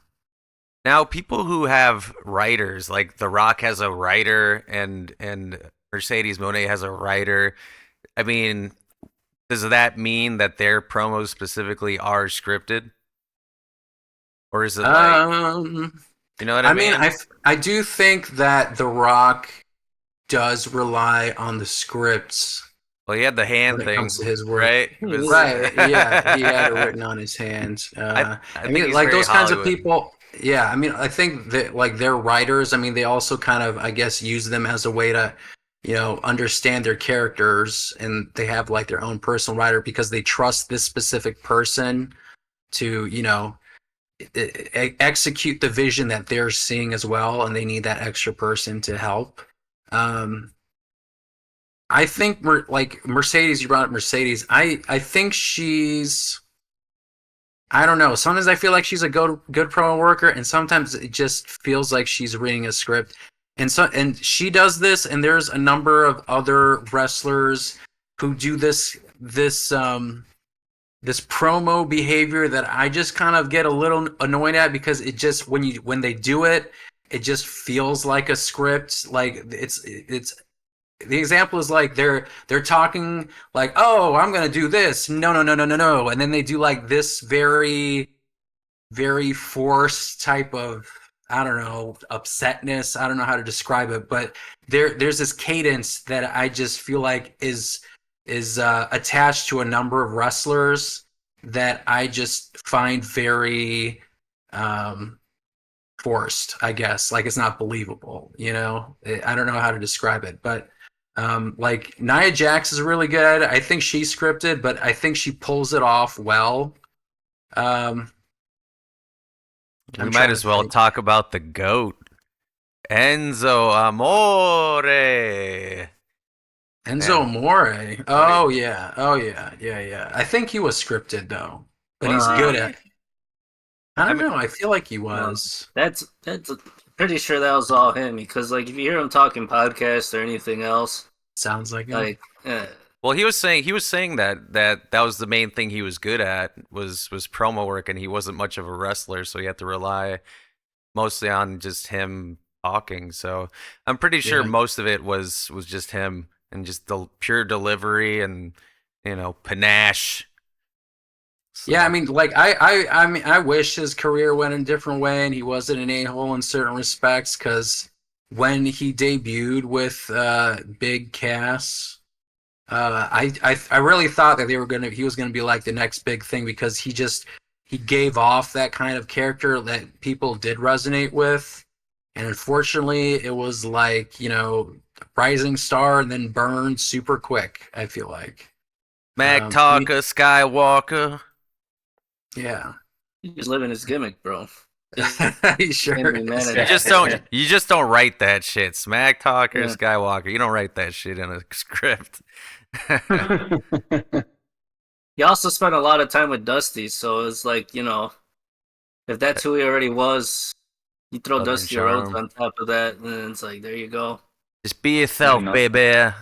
Now, people who have writers, like The Rock has a writer, and Mercedes Moné has a writer. I mean, does that mean that their promos specifically are scripted, or is it like, you know what I I mean, mean? I do think that The Rock does rely on the scripts Well, he had the hand when it thing, comes to his work. right? It was- Right, yeah, he had it written on his hand. I I think mean, he's like very those kinds of Hollywood. people. Yeah, I mean, I think that like their writers. I mean, they also kind of, I guess, use them as a way to, understand their characters, and they have like their own personal writer because they trust this specific person to, execute the vision that they're seeing as well, and they need that extra person to help. Um, I think like Mercedes, you brought up Mercedes. I think she's, I don't know. Sometimes I feel like she's a good promo worker, and sometimes it just feels like she's reading a script. And she does this, and there's a number of other wrestlers who do this promo behavior that I just kind of get a little annoyed at, because it just, when they do it, it just feels like a script. Like it's the example is like they're talking like, oh, I'm gonna do this, no, and then they do like this very very forced type of, I don't know, upsetness. I don't know how to describe it, but there's this cadence that I just feel like is attached to a number of wrestlers that I just find very forced, I guess. Like, it's not believable, I don't know how to describe it, but like Nia Jax is really good at it. I think she's scripted, but I think she pulls it off well. We I'm might trying as to well think. talk about the GOAT, Enzo Amore. Enzo Man, Amore. what do Oh you- yeah. Oh yeah. I think he was scripted though, but he's good Uh, at. I I don't mean, know. I feel like he no, was. that's pretty sure that was all him because like if you hear him talking podcast or anything else, Sounds like him. like well, he was saying that was the main thing he was good at was promo work, and he wasn't much of a wrestler, so he had to rely mostly on just him talking. So I'm pretty sure Yeah. most of it was just him and just the pure delivery and panache. So, Yeah, I mean, like I mean, I wish his career went a different way, and he wasn't an a-hole in certain respects. Because when he debuted with Big Cass, I really thought that he was gonna be like the next big thing, because he gave off that kind of character that people did resonate with, and unfortunately, it was like, rising star and then burned super quick. I feel like, Mac I mean, Talker, Skywalker. yeah, he's living his gimmick, bro. he sure Can't be is. mad You at just that. don't you just don't write that shit. Smack Talker, Yeah. Skywalker. You don't write that shit in a script. He also spent a lot of time with Dusty, so it's like, if that's who he already was, you throw Southern Dusty Rhodes charm. on top of that, and it's like, there you go. Just be yourself, enough. baby.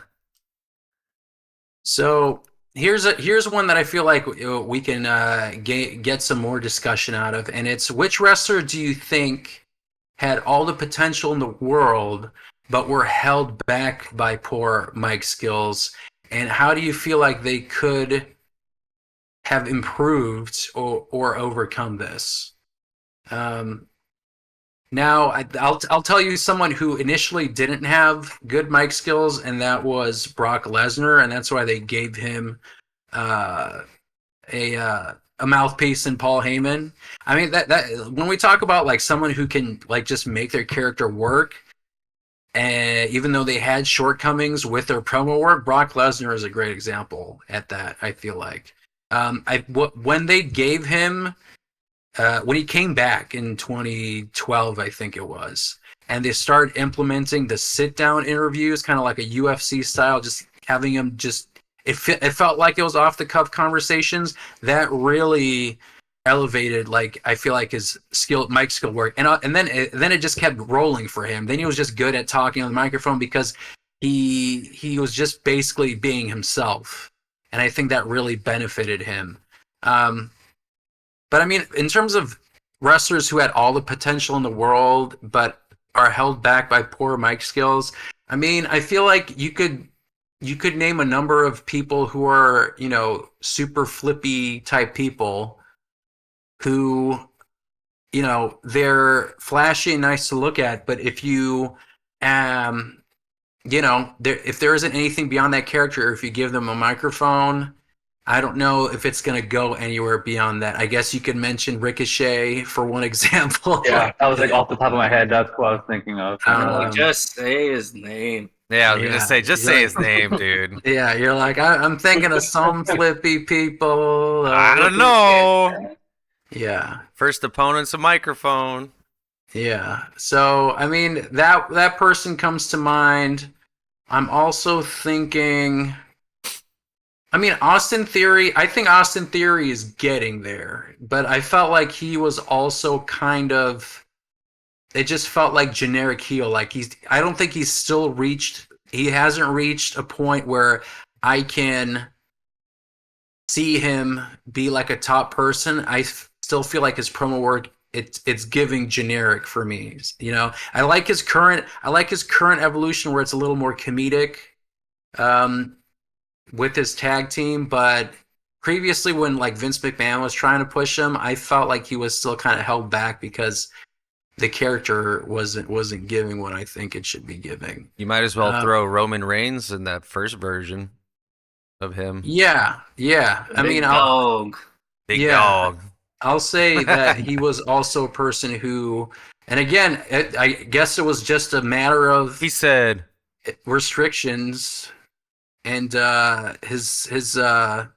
So here's one that I feel like we can get some more discussion out of, and it's which wrestler do you think had all the potential in the world but were held back by poor mic skills, and how do you feel like they could have improved or overcome this? Now, I'll tell you someone who initially didn't have good mic skills, and that was Brock Lesnar, and that's why they gave him uh, a mouthpiece in Paul Heyman. I mean that when we talk about like someone who can like just make their character work, and even though they had shortcomings with their promo work, Brock Lesnar is a great example at that. I feel like when they gave him when he came back in 2012, I think it was, and they started implementing the sit-down interviews, kind of like a UFC style, just having him just it felt like it was off-the-cuff conversations that really elevated, like I feel like his mic skill work, and then it just kept rolling for him. Then he was just good at talking on the microphone because he was just basically being himself, and I think that really benefited him. But I mean, in terms of wrestlers who had all the potential in the world but are held back by poor mic skills, I mean, I feel like you could name a number of people who are, super flippy type people who, they're flashy and nice to look at, but if you if there isn't anything beyond that character, or if you give them a microphone, I don't know if it's going to go anywhere beyond that. I guess you could mention Ricochet for one example. Yeah, that was like off the top of my head. That's what I was thinking of. Just say his name. Yeah, I was gonna say, just say his name, dude. Yeah, you're like, I'm thinking of some flippy people. I don't know. Yeah. First opponent's a microphone. Yeah. So, I mean, that person comes to mind. I'm also thinking, I mean, Austin Theory, I think Austin Theory is getting there, but I felt like he was also kind of, it just felt like generic heel. Like I don't think he hasn't reached a point where I can see him be like a top person. I still feel like his promo work, it's giving generic for me. I like his current evolution where it's a little more comedic. With his tag team, but previously when like Vince McMahon was trying to push him, I felt like he was still kind of held back because the character wasn't giving what I think it should be giving. You might as well throw Roman Reigns in that first version of him. Yeah. I mean, Big dog. I'll say that he was also a person who, and again, I guess it was just a matter of he said restrictions. And his the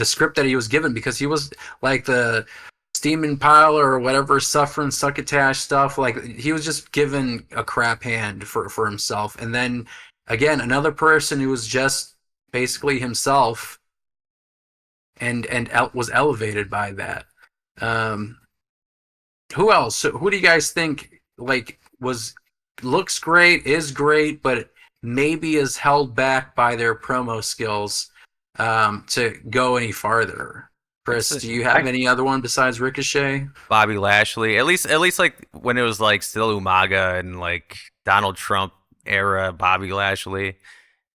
script that he was given, because he was like the steaming pile or whatever, suffering succotash stuff, like he was just given a crap hand for himself. And then again, another person who was just basically himself and was elevated by that. Who else? Who do you guys think like looks great, is great, but maybe is held back by their promo skills to go any farther? Chris, do you have any other one besides Ricochet? Bobby Lashley. At least like when it was like still Umaga and like Donald Trump era Bobby Lashley.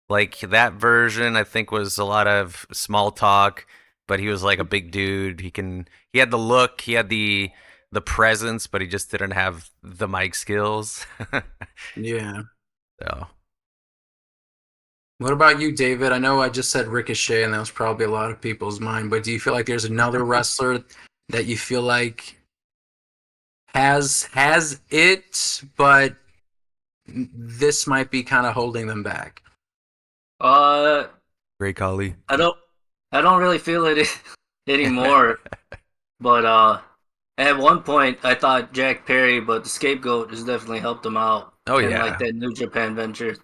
Like that version I think was a lot of small talk, but he was like a big dude. He had the look, he had the presence, but he just didn't have the mic skills. Yeah. So what about you, David? I know I just said Ricochet, and that was probably a lot of people's mind, but do you feel like there's another wrestler that you feel like has it, but this might be kind of holding them back? Great Khali. I don't really feel it anymore. But at one point I thought Jack Perry, but the Scapegoat has definitely helped him out. Oh in yeah. like that New Japan venture.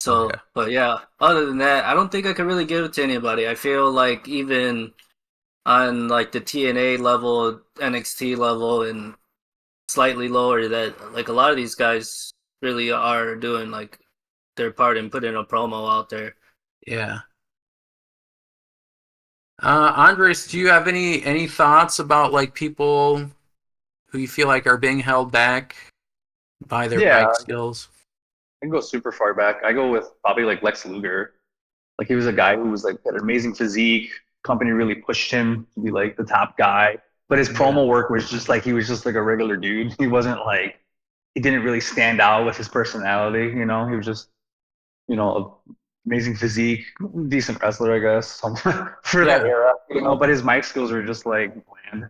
So, but yeah, other than that, I don't think I could really give it to anybody. I feel like even on like the TNA level, NXT level, and slightly lower, that like a lot of these guys really are doing like their part in putting a promo out there. Yeah. Andres, do you have any thoughts about like people who you feel like are being held back by their Yeah, bike skills? I can go super far back. I go with probably like Lex Luger. Like he was a guy who was like had an amazing physique. Company really pushed him to be like the top guy. But his Yeah. promo work was just like he was just like a regular dude. He wasn't like he didn't really stand out with his personality. He was just amazing physique, decent wrestler, I guess, for that Yeah. era. But his mic skills were just like bland.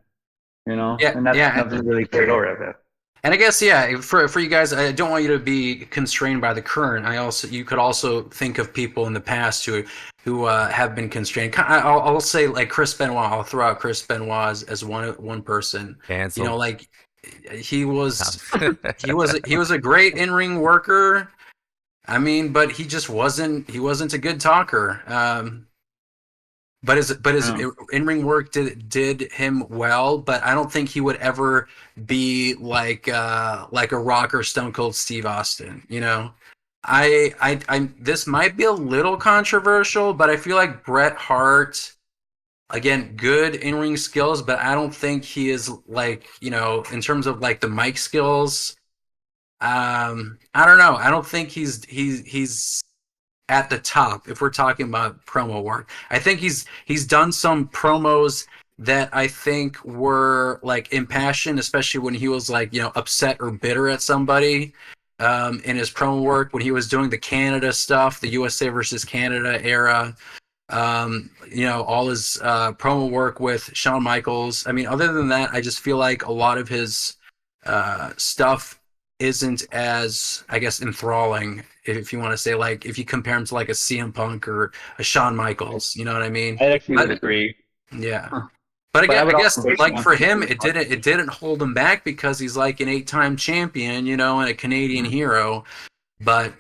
Yeah. And that's Yeah. nothing really carried over at that. And I guess yeah, for you guys, I don't want you to be constrained by the current. You could also think of people in the past who have been constrained. I'll say like Chris Benoit. I'll throw out Chris Benoit as one person. Cancel. Like he was he was a great in ring worker. I mean, but he wasn't a good talker. But his Yeah. in-ring work did him well, but I don't think he would ever be like a Rock or Stone Cold Steve Austin. I this might be a little controversial, but I feel like Bret Hart, again, good in-ring skills, but I don't think he is like, in terms of like the mic skills. I don't know. I don't think he's at the top if we're talking about promo work. I think he's done some promos that I think were like impassioned, especially when he was like, upset or bitter at somebody. In his promo work when he was doing the Canada stuff, the USA versus Canada era. All his promo work with Shawn Michaels. I mean, other than that, I just feel like a lot of his stuff isn't as, I guess, enthralling, if you want to say, like, if you compare him to like a CM Punk or a Shawn Michaels, you know what I mean? I actually would But, agree. yeah. Huh. But But I again, I would guess also go like for him, Shawn. it didn't hold him back because he's like an 8-time champion, and a Canadian hero. But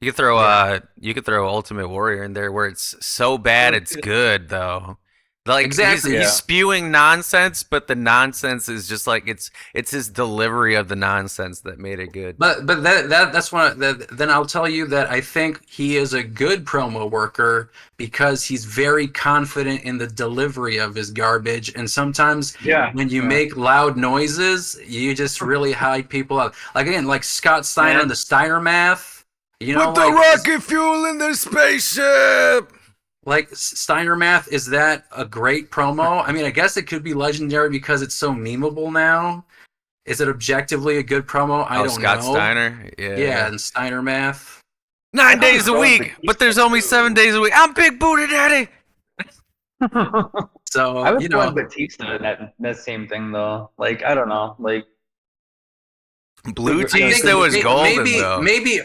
yeah, You could throw Ultimate Warrior in there where it's so bad it's good though. Like exactly. he's Yeah. spewing nonsense, but the nonsense is just like it's his delivery of the nonsense that made it good. But that's one. Then I'll tell you that I think he is a good promo worker because he's very confident in the delivery of his garbage. And sometimes Yeah. when you Yeah. make loud noises, you just really hype people up. Like again, like Scott Steiner and Man, the Steiner Math. Put the rocket fuel in the spaceship. Like Steiner Math, is that a great promo? I mean, I guess it could be legendary because it's so memeable now. Is it objectively a good promo? I Oh, don't Scott know. Steiner. Yeah, and Steiner Math. 9 days a Well, week, but there's only 7 days a week. I'm Big Booty Daddy. So, I would throw in Batista in that same thing though. Like I don't know. Like Blue I think Batista was golden maybe though.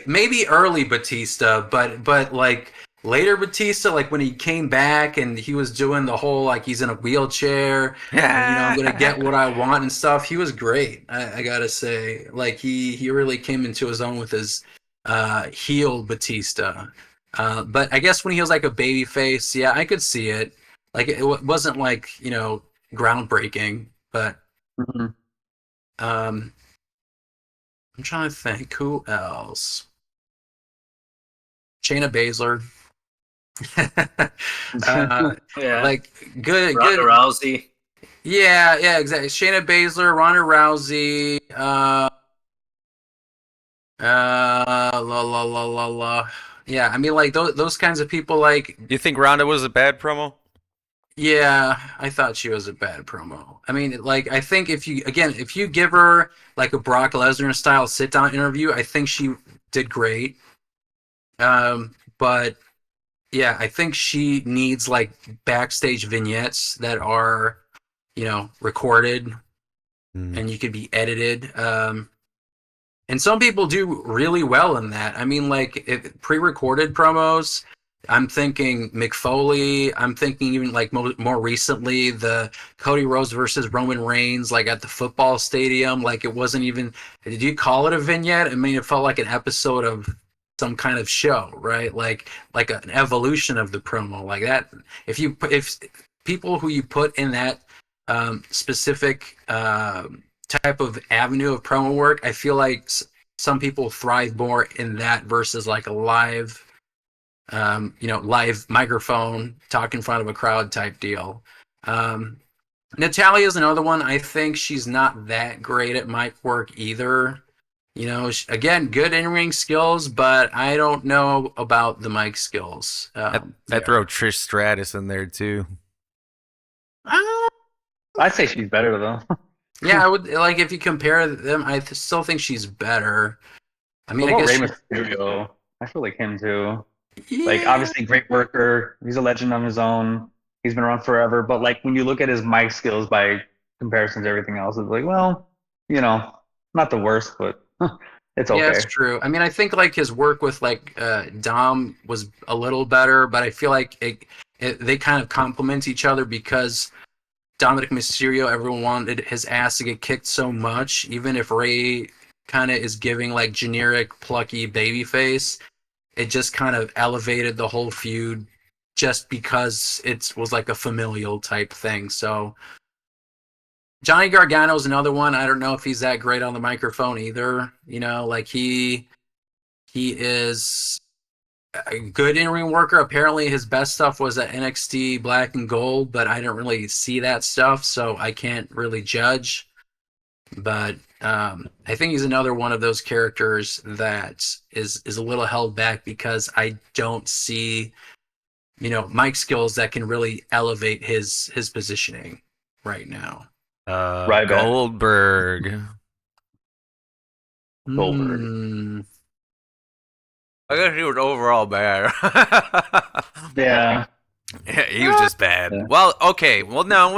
maybe early Batista, but like later Batista, like when he came back and he was doing the whole like he's in a wheelchair and I'm gonna get what I want and stuff. He was great. I gotta say, like he really came into his own with his heel Batista. But I guess when he was like a baby face, yeah, I could see it. Like wasn't like groundbreaking, but Mhm. um. I'm trying to think who else. Shayna Baszler. yeah. Like good, Ronda good. Rousey. Yeah, exactly. Shayna Baszler, Ronda Rousey. La la la la la. Yeah, I mean, like those kinds of people. Like, You think Ronda was a bad promo? yeah, I thought she was a bad promo. I mean, like, I think if you give her like a Brock Lesnar style sit down interview, I think she did great. But yeah, I think she needs like backstage vignettes that are, recorded and you could be edited. And some people do really well in that. I mean, like pre-recorded promos. I'm thinking Mick Foley. I'm thinking even like more recently the Cody Rhodes versus Roman Reigns, like at the football stadium. Like it wasn't even. Did you call it a vignette? I mean, it felt like an episode of some kind of show, right? Like an evolution of the promo, like that. If people who you put in that specific type of avenue of promo work, I feel like some people thrive more in that versus like a live live microphone, talk in front of a crowd type deal. Natalia is another one. I think she's not that great at mic work either. Again, good in-ring skills, but I don't know about the mic skills. I'd throw Trish Stratus in there too. I'd say she's better though. Yeah, I would like if you compare them. I still think she's better. I mean, What I about guess Rey Mysterio? I feel like him too. Like yeah, obviously great worker. He's a legend on his own. He's been around forever. But like when you look at his mic skills by comparison to everything else, it's like, well, not the worst, but it's yeah, it's okay. true. I mean, I think like his work with like Dom was a little better, but I feel like they kind of complement each other because Dominic Mysterio, everyone wanted his ass to get kicked so much, even if Ray kind of is giving like generic plucky babyface, it just kind of elevated the whole feud just because it was like a familial type thing. So Johnny Gargano's another one. I don't know if he's that great on the microphone either. Like he is a good in-ring worker. Apparently his best stuff was at NXT Black and Gold, but I didn't really see that stuff, so I can't really judge. But I think he's another one of those characters that is a little held back because I don't see mic skills that can really elevate his positioning right now. Ryback, Goldberg. Goldberg. I guess he was overall bad. Yeah. Yeah, he was just bad. Yeah. Well, okay. Well, no.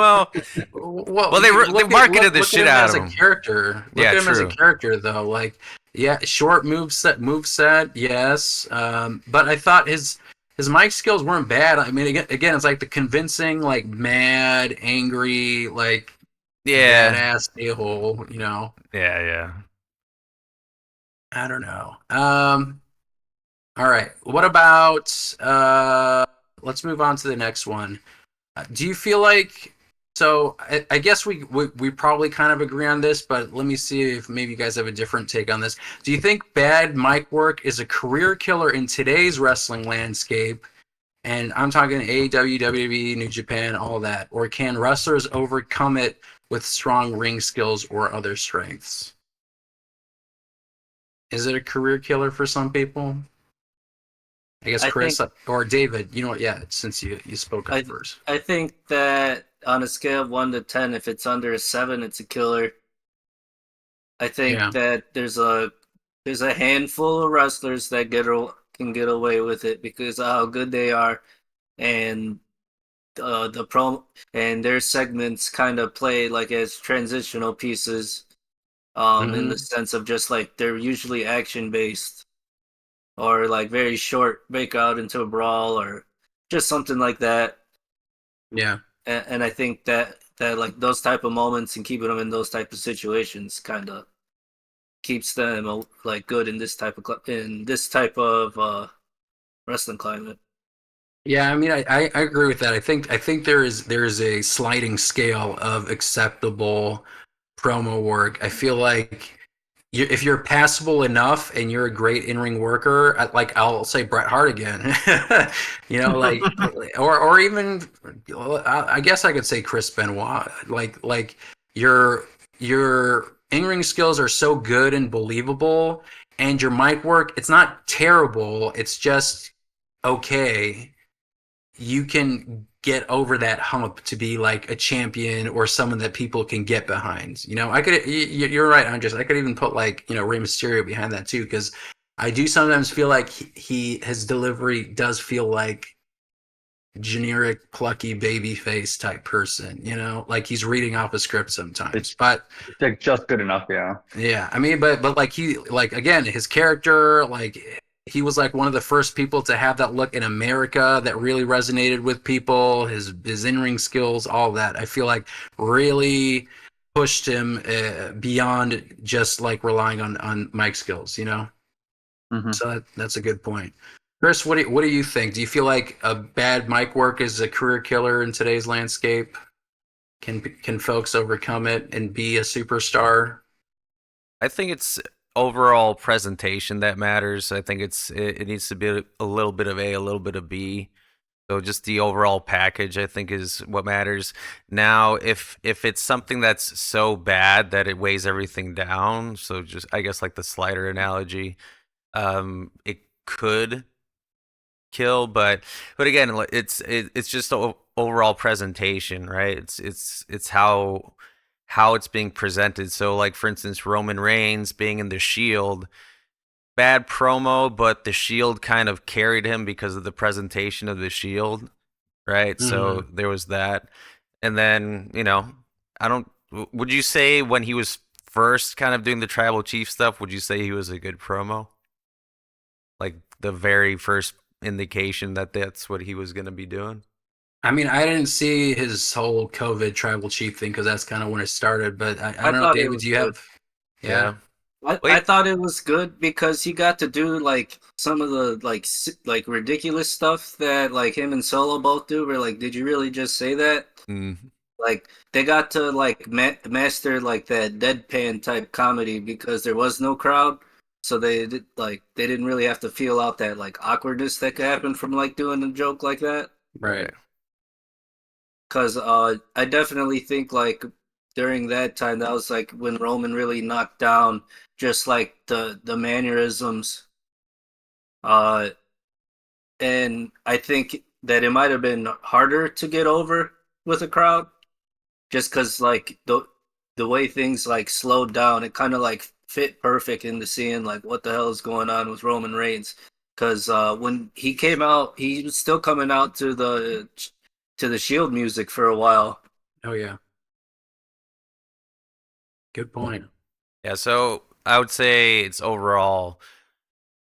Well, they marketed the shit out of him as a character. Look at him as a character, though. Like, yeah, short move set, yes. But I thought his mic skills weren't bad. I mean, again, it's like the convincing, like mad, angry, like badass a-hole. Yeah. I don't know. All right. What about let's move on to the next one. Do you feel like so I guess we probably kind of agree on this, but let me see if maybe you guys have a different take on this. Do you think bad mic work is a career killer in today's wrestling landscape? And I'm talking AEW, WWE, New Japan, all that. Or can wrestlers overcome it with strong ring skills or other strengths? Is it a career killer for some people? I guess Chris or David, since you spoke up first. I think that on a scale of 1 to 10, if it's under a 7, it's a killer. I think that there's a handful of wrestlers that can get away with it because of how good they are, and and their segments kind of play like as transitional pieces, in the sense of just like they're usually action based. Or like very short break out into a brawl or just something like that. Yeah. And I think that like those type of moments and keeping them in those type of situations kind of keeps them like good in this type of wrestling climate. Yeah, I mean, I agree with that. I think there is a sliding scale of acceptable promo work. I feel like if you're passable enough and you're a great in-ring worker, I'll say Bret Hart again, or even I guess I could say Chris Benoit. Like your in-ring skills are so good and believable, and your mic work, it's not terrible. It's just okay. You can get over that hump to be like a champion or someone that people can get behind. You're right, Andres. I could even put like, Rey Mysterio behind that too, because I do sometimes feel like his delivery does feel like generic plucky baby face type person, like he's reading off a script sometimes. But it's like just good enough, yeah. Yeah, I mean, but like again, his character, like he was like one of the first people to have that look in America that really resonated with people. His in-ring skills, all that, I feel like really pushed him beyond just like relying on mic skills, So that's a good point. Chris, what do you think? Do you feel like a bad mic work is a career killer in today's landscape? Can folks overcome it and be a superstar? I think it's overall presentation that matters. I think it needs to be a little bit of A, a little bit of B. So just the overall package, I think, is what matters. Now, if it's something that's so bad that it weighs everything down, so just I guess like the slider analogy, it could kill, but again, it's just overall presentation, right? It's how it's being presented. So, like for instance, Roman Reigns being in the Shield, bad promo, but the Shield kind of carried him because of the presentation of the Shield, right? So there was that. And then, I don't would you say when he was first kind of doing the tribal chief stuff, would you say he was a good promo? Like the very first indication that that's what he was going to be doing? I mean, I didn't see his whole COVID tribal chief thing because that's kind of when it started. But I I don't know, thought it David. was Do you good. have? Yeah. Yeah. I Wait. thought it was good because he got to do like some of the like ridiculous stuff that like him and Solo both do. Where like, did you really just say that? Mm. Like they got to like master like that deadpan type comedy because there was no crowd, so they didn't really have to feel out that like awkwardness that could happen from like doing a joke like that. Right. Cause I definitely think like during that time that was like when Roman really knocked down just like the mannerisms. Uh, and I think that it might have been harder to get over with a crowd just because like the way things like slowed down, it kind of like fit perfect into seeing like what the hell is going on with Roman Reigns. Because when he came out, he was still coming out to the Shield music for a while. Oh yeah. Good point. Yeah, so I would say it's overall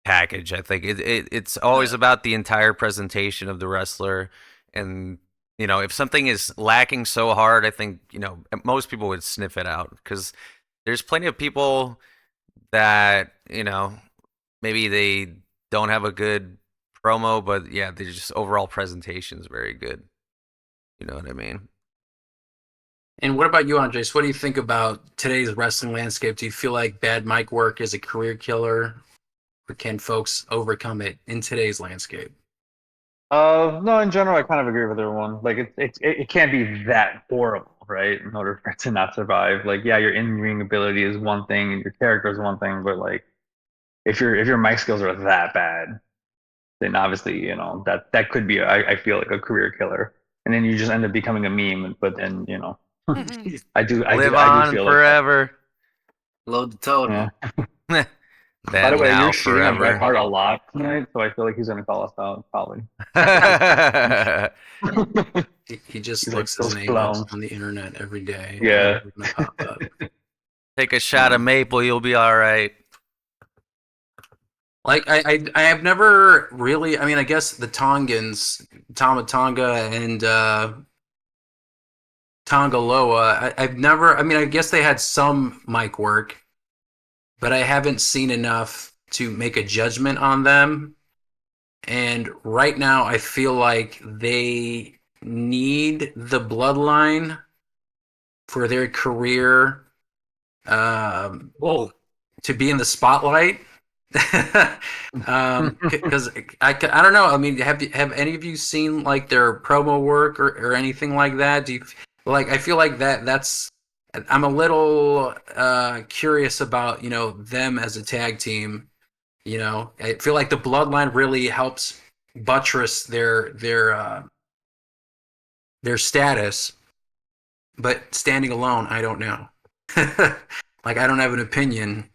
package. I think it's always Yeah. about the entire presentation of the wrestler, and if something is lacking so hard, I think most people would sniff it out because there's plenty of people that maybe they don't have a good promo, but yeah, they just overall presentation is very good. You know what I mean? And what about you, Andres? What do you think about today's wrestling landscape? Do you feel like bad mic work is a career killer, or can folks overcome it in today's landscape? No, in general, I kind of agree with everyone. Like, it can't be that horrible, right? In order for it to not survive. Like, yeah, your in-ring ability is one thing, and your character is one thing, but like, if your mic skills are that bad, then obviously, that could be, I feel like a career killer. And then you just end up becoming a meme. But then, Live I do on feel like that. forever. Load the totem. Yeah. By the Then way, now you're shitting on Bret forever. Hart a lot tonight, so I feel like he's gonna call us out probably. He just He's like looks his those name up clowns. on the internet every day. Yeah. It's gonna pop up. Take a shot of maple, you'll be all right. Like I have never really. I mean, I guess the Tongans, Tama Tonga and Tongaloa. I've never. I mean, I guess they had some mic work, but I haven't seen enough to make a judgment on them. And right now, I feel like they need the bloodline for their career Whoa. to be in the spotlight. Because I don't know. I mean, have any of you seen like their promo work or anything like that? Do you like? I feel like that's. I'm a little curious about them as a tag team. I feel like the bloodline really helps buttress their status, but standing alone, I don't know. Like I don't have an opinion,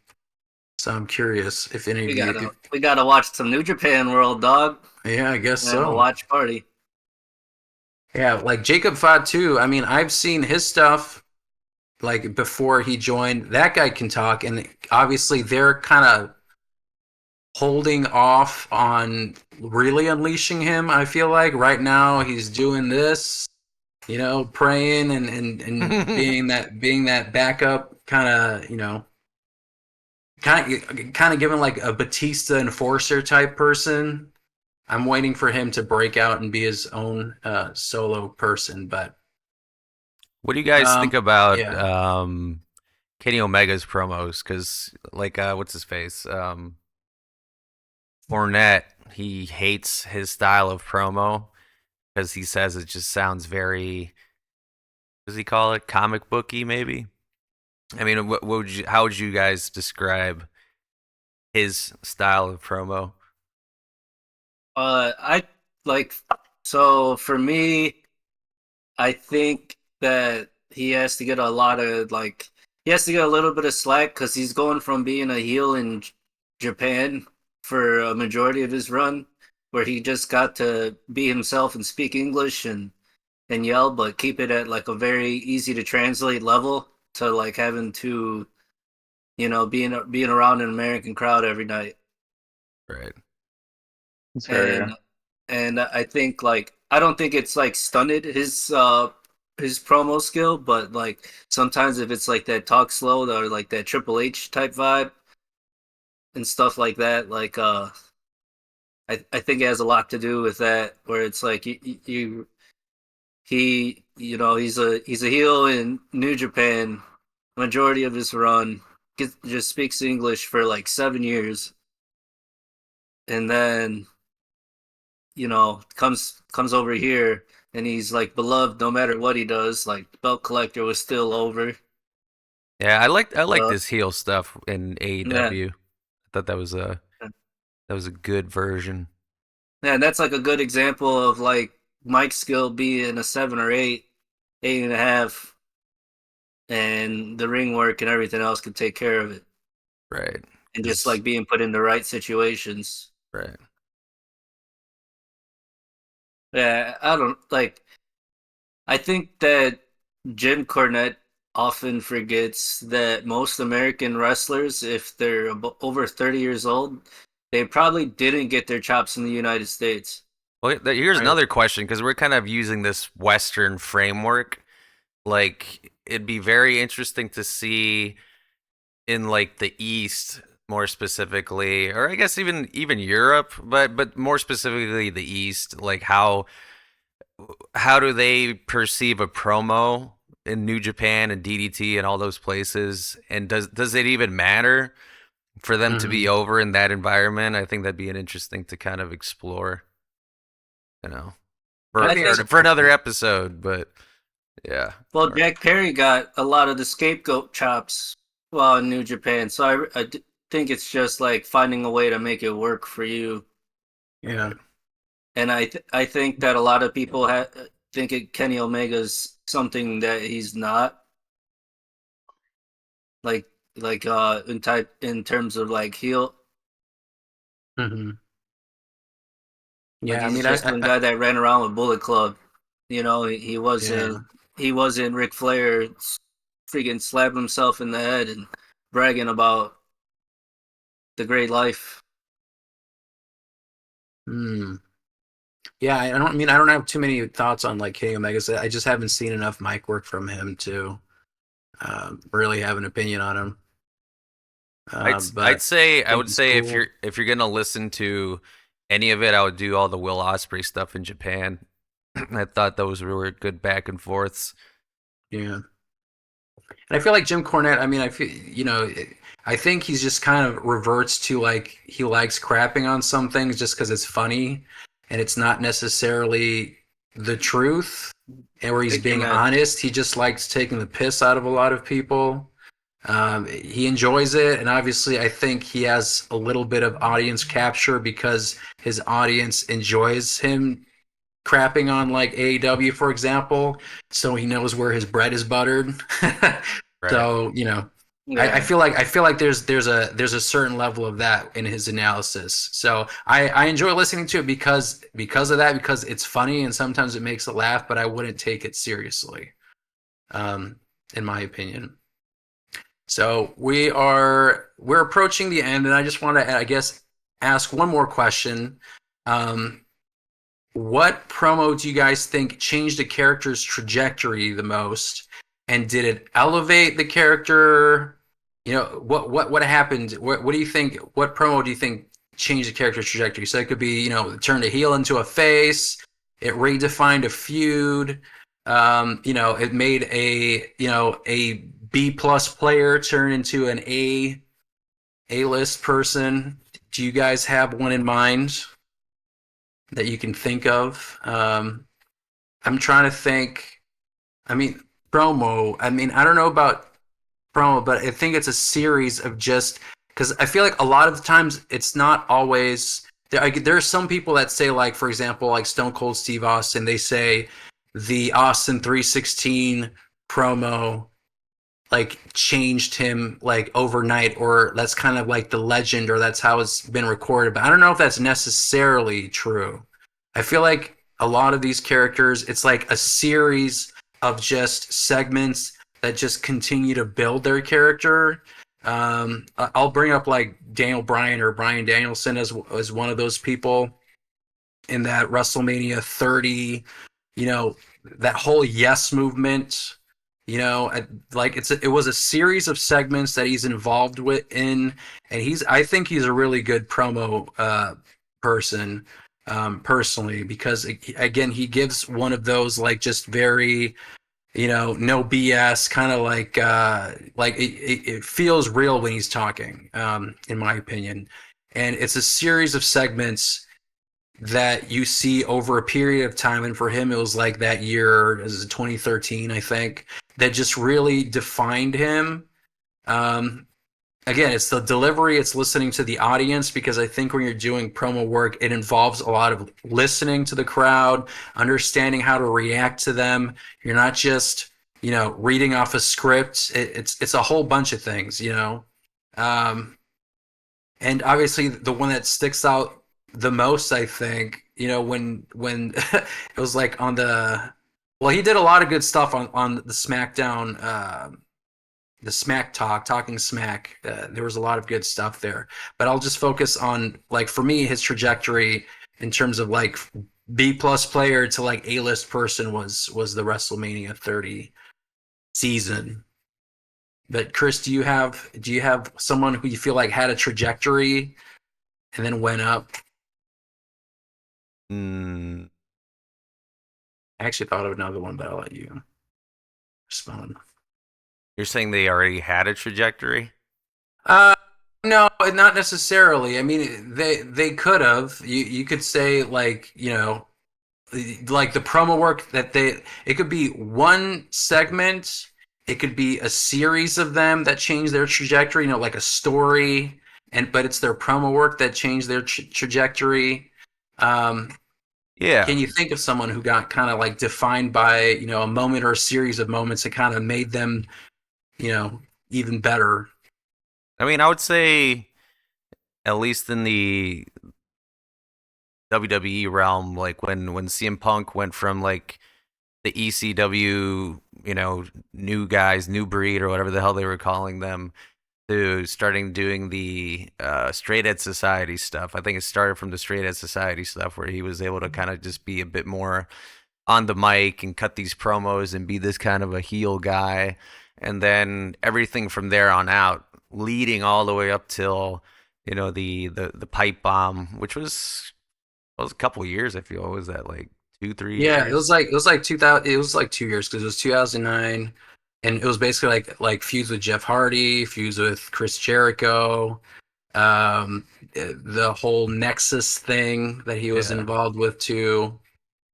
so I'm curious if any of We you. gotta watch some New Japan World, dog. Yeah, I guess And have a so. watch party. Yeah, like Jacob Fatu. I mean, I've seen his stuff like before he joined. That guy can talk, and obviously they're kind of holding off on really unleashing him. I feel like right now he's doing this, praying and being that backup kind of, kind of giving like a Batista enforcer type person. I'm waiting for him to break out and be his own solo person, but What do you guys think about yeah. Kenny Omega's promos, because like what's his face, Fournette, he hates his style of promo because he says it just sounds very, what does he call it, comic booky maybe. I mean, what would you, how would you guys describe his style of promo? I like so for me, I think that he has to get a lot of like he has to get a little bit of slack because he's going from being a heel in Japan for a majority of his run, where he just got to be himself and speak English and yell, but keep it at like a very easy to translate level to like having to being around an American crowd every night. Right. It's very And I think like I don't think it's like stunted his promo skill, but like sometimes if it's like that talk slow or like that Triple H type vibe and stuff like that, like I think it has a lot to do with that, where it's like he's a heel in New Japan majority of his run, just speaks English for like 7 years, and then comes over here and he's like beloved no matter what he does. Like Belt Collector was still over. Yeah, I like Uh, this heel stuff in yeah, AEW. I thought that was a good version. yeah, and that's like a good example of like Mike's skill being a 7 or 8, 8.5, and the ring work and everything else could take care of it, Right. and just Just like being put in the right situations. right. Yeah, I don't like. I think that Jim Cornette often forgets that most American wrestlers, if they're over 30 years old, they probably didn't get their chops in the United States. Well, here's Right. another question because we're kind of using this Western framework. Like, it'd be very interesting to see in like the East more specifically, or I guess even Europe, but more specifically the East, like how do they perceive a promo in New Japan and DDT and all those places? And does it even matter for them to be Mhm. over in that environment? I think that'd be an interesting to kind of explore, you know, That'd I be think, for another episode. But yeah, well, Jack Perry got a lot of the scapegoat chops while in New Japan, so think it's just like finding a way to make it work for you. Yeah. And I think that a lot of people think Kenny Omega's something that he's not. Like in terms of like heel, Hmm. like Yeah. I he's mean, just some guy that ran around with Bullet Club. He yeah. wasn't Ric Flair freaking slapping himself in the head and bragging about the great life. Hmm. Yeah. I don't have too many thoughts on like Kenny Omega. I just haven't seen enough mic work from him to really have an opinion on him. I'd But say I I think would he's say cool. if you're gonna listen to any of it, I would do all the Will Ospreay stuff in Japan. I thought those were good back and forths. Yeah. And I feel like Jim Cornette, I mean, I think he's just kind of reverts to like he likes crapping on some things just because it's funny and it's not necessarily the truth and where he's Picking being that, honest. He just likes taking the piss out of a lot of people. He enjoys it. And obviously, I think he has a little bit of audience capture because his audience enjoys him crapping on like AEW, for example, so he knows where his bread is buttered. Right. So I yeah. feel like there's a certain level of that in his analysis. So I enjoy listening to it because of that, because it's funny and sometimes it makes it laugh, but I wouldn't take it seriously, um, in my opinion. So we're approaching the end, and I just want to, I guess, ask one more question. Um, what promo do you guys think changed a character's trajectory the most? And did it elevate the character? What happened? What do you think? What promo do you think changed the character's trajectory? So it could be, turned a heel into a face. It redefined a feud. It made a B plus player turn into an A list person? Do you guys have one in mind that you can think of? I'm trying to think. I mean, promo. I mean, I don't know about promo, but I think it's a series of just because I feel like a lot of the times it's not always. There are some people that say, like, for example, like Stone Cold Steve Austin, they say the Austin 316 promo like changed him like overnight, or that's kind of like the legend, or that's how it's been recorded. But I don't know if that's necessarily true. I feel like a lot of these characters, it's like a series of just segments that just continue to build their character. I'll bring up like Daniel Bryan or Bryan Danielson as one of those people in that WrestleMania 30, you know, that whole yes movement, you know, like it was a series of segments that he's involved with in, and I think he's a really good promo person, personally, because again, he gives one of those like just very, you know, no BS kind of like it feels real when he's talking, in my opinion. And it's a series of segments that you see over a period of time, and for him it was like that year, as 2013, I think, that just really defined him. um Again, it's the delivery, it's listening to the audience, because I think when you're doing promo work, it involves a lot of listening to the crowd, understanding how to react to them. You're not just, you know, reading off a script. It's a whole bunch of things, you know. um and obviously the one that sticks out the most, I think, you know, when it was like on the, well, he did a lot of good stuff on the SmackDown, the Smack Talk, Talking Smack. There was a lot of good stuff there, but I'll just focus on, like, for me, his trajectory in terms of like B plus player to like A list person was the WrestleMania 30 season. But Chris, do you have someone who you feel like had a trajectory and then went up? Mm, I actually thought of another one, but I'll let you respond. you're saying they already had a trajectory? Uh, no, not necessarily. I mean, they could have. You could say, like, you know, like the promo work that it could be one segment, it could be a series of them that change their trajectory, you know, like a story, and but it's their promo work that changed their trajectory. Um, Yeah. can you think of someone who got kind of like defined by, you know, a moment or a series of moments that kind of made them, you know, even better? I mean, I would say, at least in the WWE realm, like when CM Punk went from like the ECW, you know, new guys, new breed, or whatever the hell they were calling them, to starting doing the Straight Edge Society stuff. I think it started from the Straight Edge Society stuff, where he was able to kind of just be a bit more on the mic and cut these promos and be this kind of a heel guy. And then everything from there on out, leading all the way up till, you know, the pipe bomb, which was a couple of years. I feel, what was that, like 2 3 Yeah, years? it was like 2000. It was like 2 years because it was 2009, and it was basically like feuds with Jeff Hardy, feuds with Chris Jericho, the whole Nexus thing that he was Yeah, involved with too,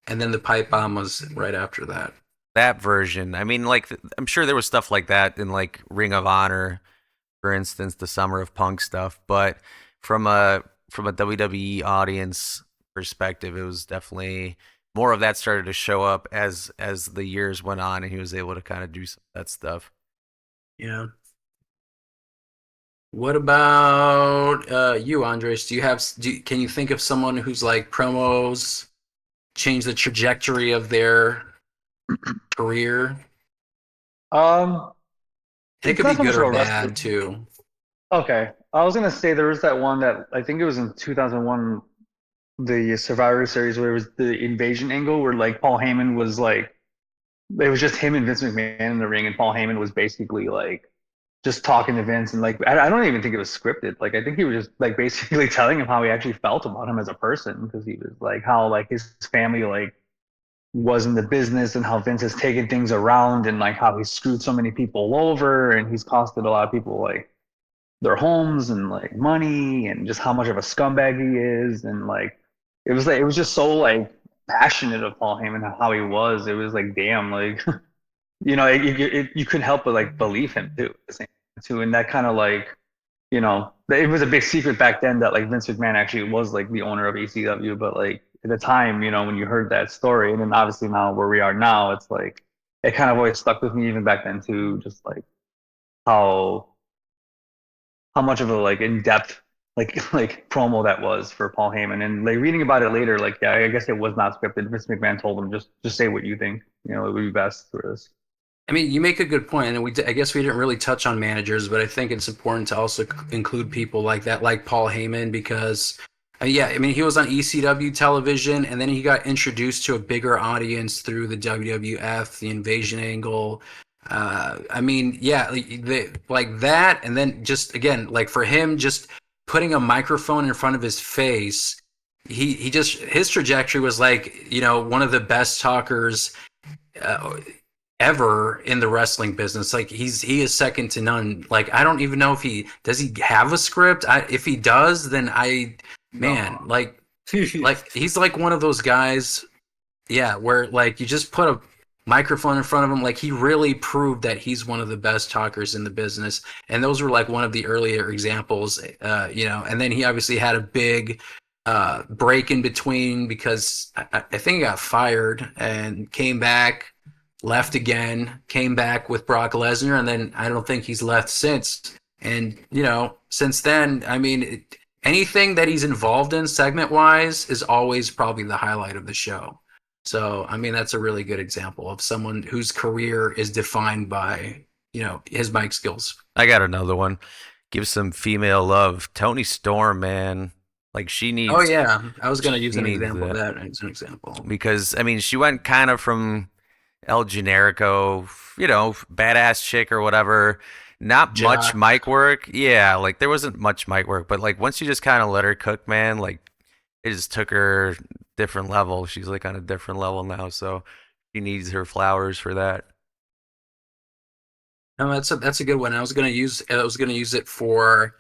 and then the pipe bomb was right after that. that version. I mean, like, I'm sure there was stuff like that in like Ring of Honor, for instance, the Summer of Punk stuff. But from a WWE audience perspective, it was definitely more of that started to show up as the years went on, and he was able to kind of do some of that stuff. Yeah. What about you, Andres? Can you think of someone who's like promos change the trajectory of their career? Um, It it's could be not so good much of or a wrestler. bad too. Okay, I was gonna say there was that one that I think it was in 2001, the Survivor Series, where it was the invasion angle, where like Paul Heyman was like, it was just him and Vince McMahon in the ring, and Paul Heyman was basically like just talking to Vince, and like I don't even think it was scripted. Like I think he was just like basically telling him how he actually felt about him as a person, because he was like how like his family like was in the business and how Vince has taken things around and like how he screwed so many people over and he's costed a lot of people like their homes and like money and just how much of a scumbag he is and like it was just so like passionate of Paul Heyman how he was. It was like damn, like you couldn't help but like believe him too at the same time too, and that kind of like it was a big secret back then that like Vince McMahon actually was like the owner of ECW, but like at the time, when you heard that story, and then obviously now where we are now, it's like it kind of always stuck with me even back then too, just like how much of a like in depth like promo that was for Paul Heyman, and like reading about it later, like yeah, I guess it was not scripted. Vince McMahon told him just say what you think, it would be best for this. I mean, you make a good point, and I guess we didn't really touch on managers, but I think it's important to also include people like that, like Paul Heyman, because yeah, I mean, he was on ECW television, and then he got introduced to a bigger audience through the WWF, the Invasion angle. I mean, yeah, like that, and then just again, like for him, just putting a microphone in front of his face, he just his trajectory was like one of the best talkers ever in the wrestling business. Like he is second to none. Like I don't even know if he have a script. If he does, then like he's like one of those guys, yeah, where like you just put a microphone in front of him. Like he really proved that he's one of the best talkers in the business, and those were like one of the earlier examples. And then he obviously had a big break in between because I think he got fired and came back, left again, came back with Brock Lesnar, and then I don't think he's left since. And since then, I mean, anything that he's involved in segment wise is always probably the highlight of the show. So I mean, that's a really good example of someone whose career is defined by his mic skills. I got another one. Give some female love. Toni Storm, man. Like she needs. Oh yeah, I was gonna use an example of that as an example because I mean she went kind of from El Generico, badass chick or whatever. Not much mic work. Yeah, like there wasn't much mic work, but like once you just kind of let her cook, man, like it just took her different level. She's like on a different level now, so she needs her flowers for that. No, that's a good one. I was gonna use it for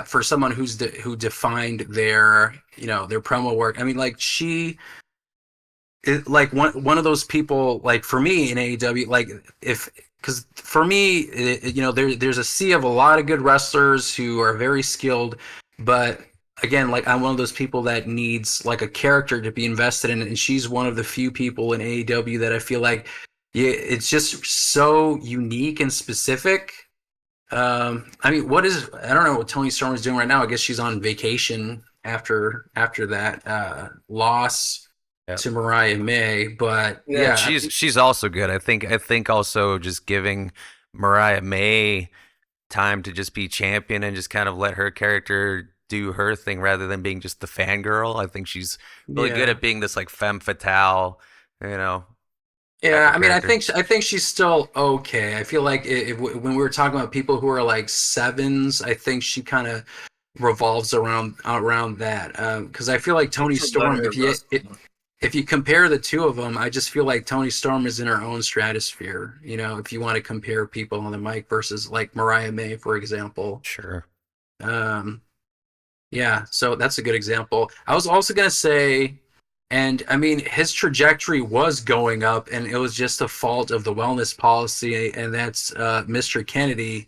for someone who defined their their promo work. I mean, like like one of those people, like for me in AEW, like because for me, there's a sea of a lot of good wrestlers who are very skilled, but again, like I'm one of those people that needs like a character to be invested in, and she's one of the few people in AEW that I feel like it's just so unique and specific. I mean, I don't know what Toni Storm is doing right now. I guess she's on vacation after that loss to Mariah May, but yeah, she's also good. I think also just giving Mariah May time to just be champion and just kind of let her character do her thing rather than being just the fangirl. I think she's really good at being this like femme fatale, Yeah, I mean, I think she's still okay. I feel like when we were talking about people who are like sevens, I think she kind of revolves around that. Because I feel like Toni Storm, if you compare the two of them, I just feel like Toni Storm is in her own stratosphere. If you want to compare people on the mic versus like Mariah May, for example. Sure. Yeah, so that's a good example. I was also gonna say. And I mean, his trajectory was going up, and it was just a fault of the wellness policy. And that's Mr. Kennedy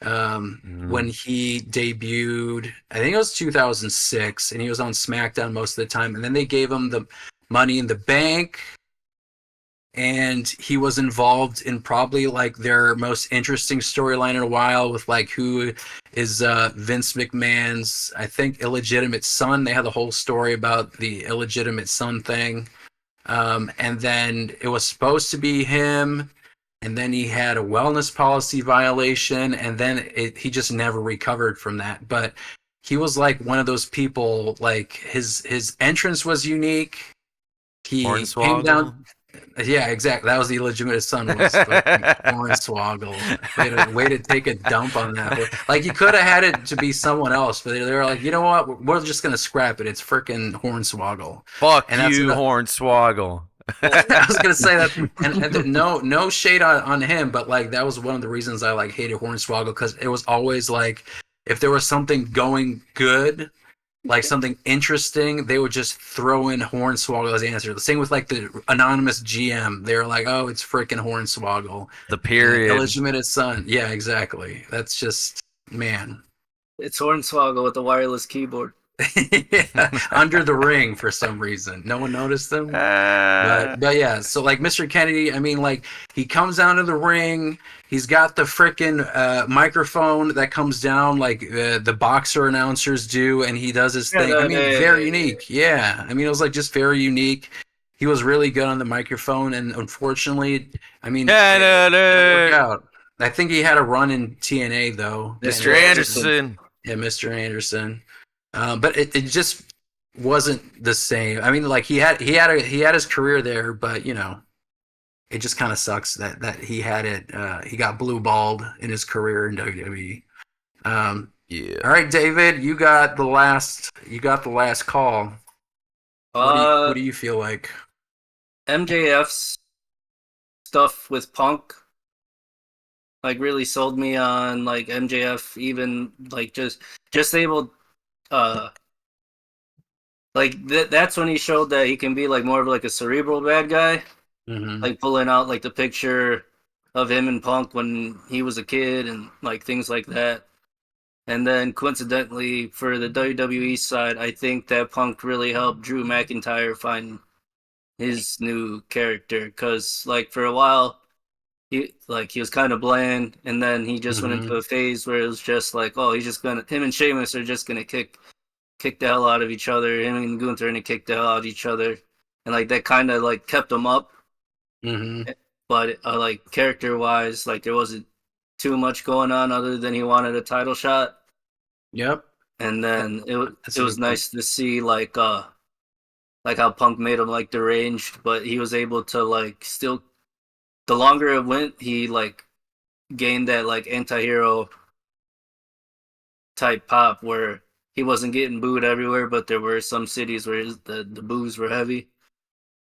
when he debuted. I think it was 2006, and he was on SmackDown most of the time. And then they gave him the Money in the Bank, and he was involved in probably like their most interesting storyline in a while with like who is Vince McMahon's, I think, illegitimate son. They had the whole story about the illegitimate son thing. And then it was supposed to be him, and then he had a wellness policy violation, and then he just never recovered from that. But he was like one of those people, like his entrance was unique. He came down. Yeah, exactly. That was the illegitimate son, was fucking Hornswoggle. Way to take a dump on that. Like, you could have had it to be someone else, but they were like, you know what? We're just gonna scrap it. It's freaking Hornswoggle. Fuck And that's you, enough. Hornswoggle. I was gonna say that, and no shade on him, but like that was one of the reasons I like hated Hornswoggle, because it was always like if there was something going good, like something interesting, they would just throw in Hornswoggle as the answer. The same with like the anonymous GM. They were like, oh, it's freaking Hornswoggle. The period. Illegitimate son. Yeah, exactly. That's just, man. It's Hornswoggle with a wireless keyboard. Yeah, under the ring for some reason. No one noticed them. But yeah, so like Mr. Kennedy, I mean, like he comes down to the ring. He's got the frickin' microphone that comes down like the boxer announcers do, and he does his thing. I mean, very unique. Yeah, I mean, it was like just very unique. He was really good on the microphone, and unfortunately, I mean, it didn't work out. I think he had a run in TNA though. Mr. Anderson. Yeah, Mr. Anderson. But it just wasn't the same. I mean, like he had his career there, but you know, it just kind of sucks that he had it. He got blue balled in his career in WWE. Yeah. All right, David, you got the last call. What do you feel like? MJF's stuff with Punk like really sold me on like MJF, even like just able that's when he showed that he can be like more of like a cerebral bad guy. Mm-hmm. Like pulling out like the picture of him and Punk when he was a kid and like things like that. And then coincidentally for the WWE side, I think that Punk really helped Drew McIntyre find his new character, because like for a while he was kind of bland, and then he just went into a phase where it was just like, oh, him and Sheamus are just gonna kick the hell out of each other. Him and Gunther are gonna kick the hell out of each other, and like that kind of like kept him up. Mm-hmm. But like character wise, like there wasn't too much going on other than he wanted a title shot. Yep. And then it was nice to see like how Punk made him like deranged, but he was able to like still, the longer it went, he like gained that like anti-hero type pop where he wasn't getting booed everywhere, but there were some cities where the boos were heavy.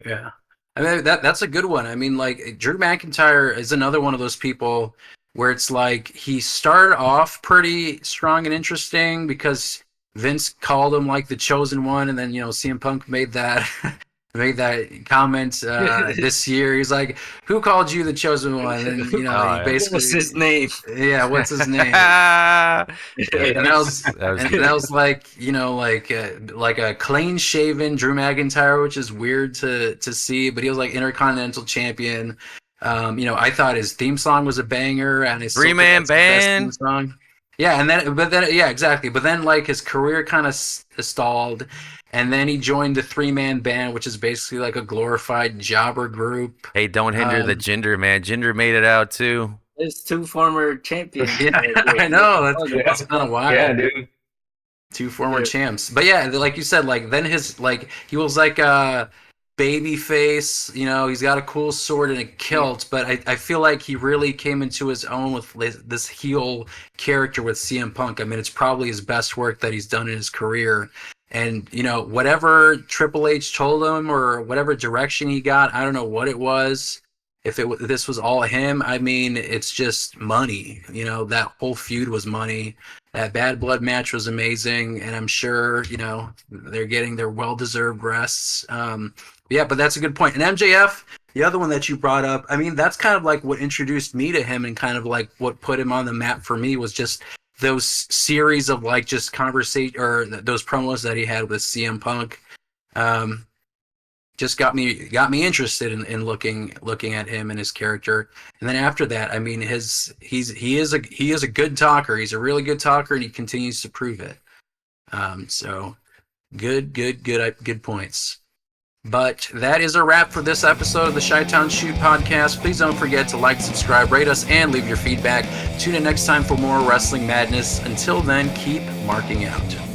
Yeah. I mean, that's a good one. I mean, like, Drew McIntyre is another one of those people where it's like he started off pretty strong and interesting because Vince called him like the chosen one, and then, you know, CM Punk made that comment this year. He's like, "Who called you the chosen one?" And you know, he basically, what's his name? Yeah, what's his name? And that was like, you know, like a clean shaven Drew McIntyre, which is weird to see. But he was like Intercontinental Champion. You know, I thought his theme song was a banger, and his 3-man band song. Yeah, but then yeah, exactly. But then like his career kind of stalled. And then he joined the 3-man band, which is basically like a glorified jobber group. Hey, don't hinder the Jinder, man. Jinder made it out too. There's 2 former champions. Yeah, I know. That's kind of wild. Yeah, dude. 2 former champs. But yeah, like you said, like then he was like a baby face. You know, he's got a cool sword and a kilt. But I feel like he really came into his own with this heel character with CM Punk. I mean, it's probably his best work that he's done in his career. And, you know, whatever Triple H told him or whatever direction he got, I don't know what it was. If this was all him, I mean, it's just money. You know, that whole feud was money. That Bad Blood match was amazing. And I'm sure, you know, they're getting their well-deserved rests. Yeah, but that's a good point. And MJF, the other one that you brought up, I mean, that's kind of like what introduced me to him and kind of like what put him on the map for me was just those series of like just conversation or those promos that he had with CM Punk, just got me interested in looking at him and his character. And then after that, I mean, he is a good talker. He's a really good talker, and he continues to prove it. So good points. But that is a wrap for this episode of the Chi-Town Shoot Podcast. Please don't forget to like, subscribe, rate us, and leave your feedback. Tune in next time for more wrestling madness. Until then, keep marking out.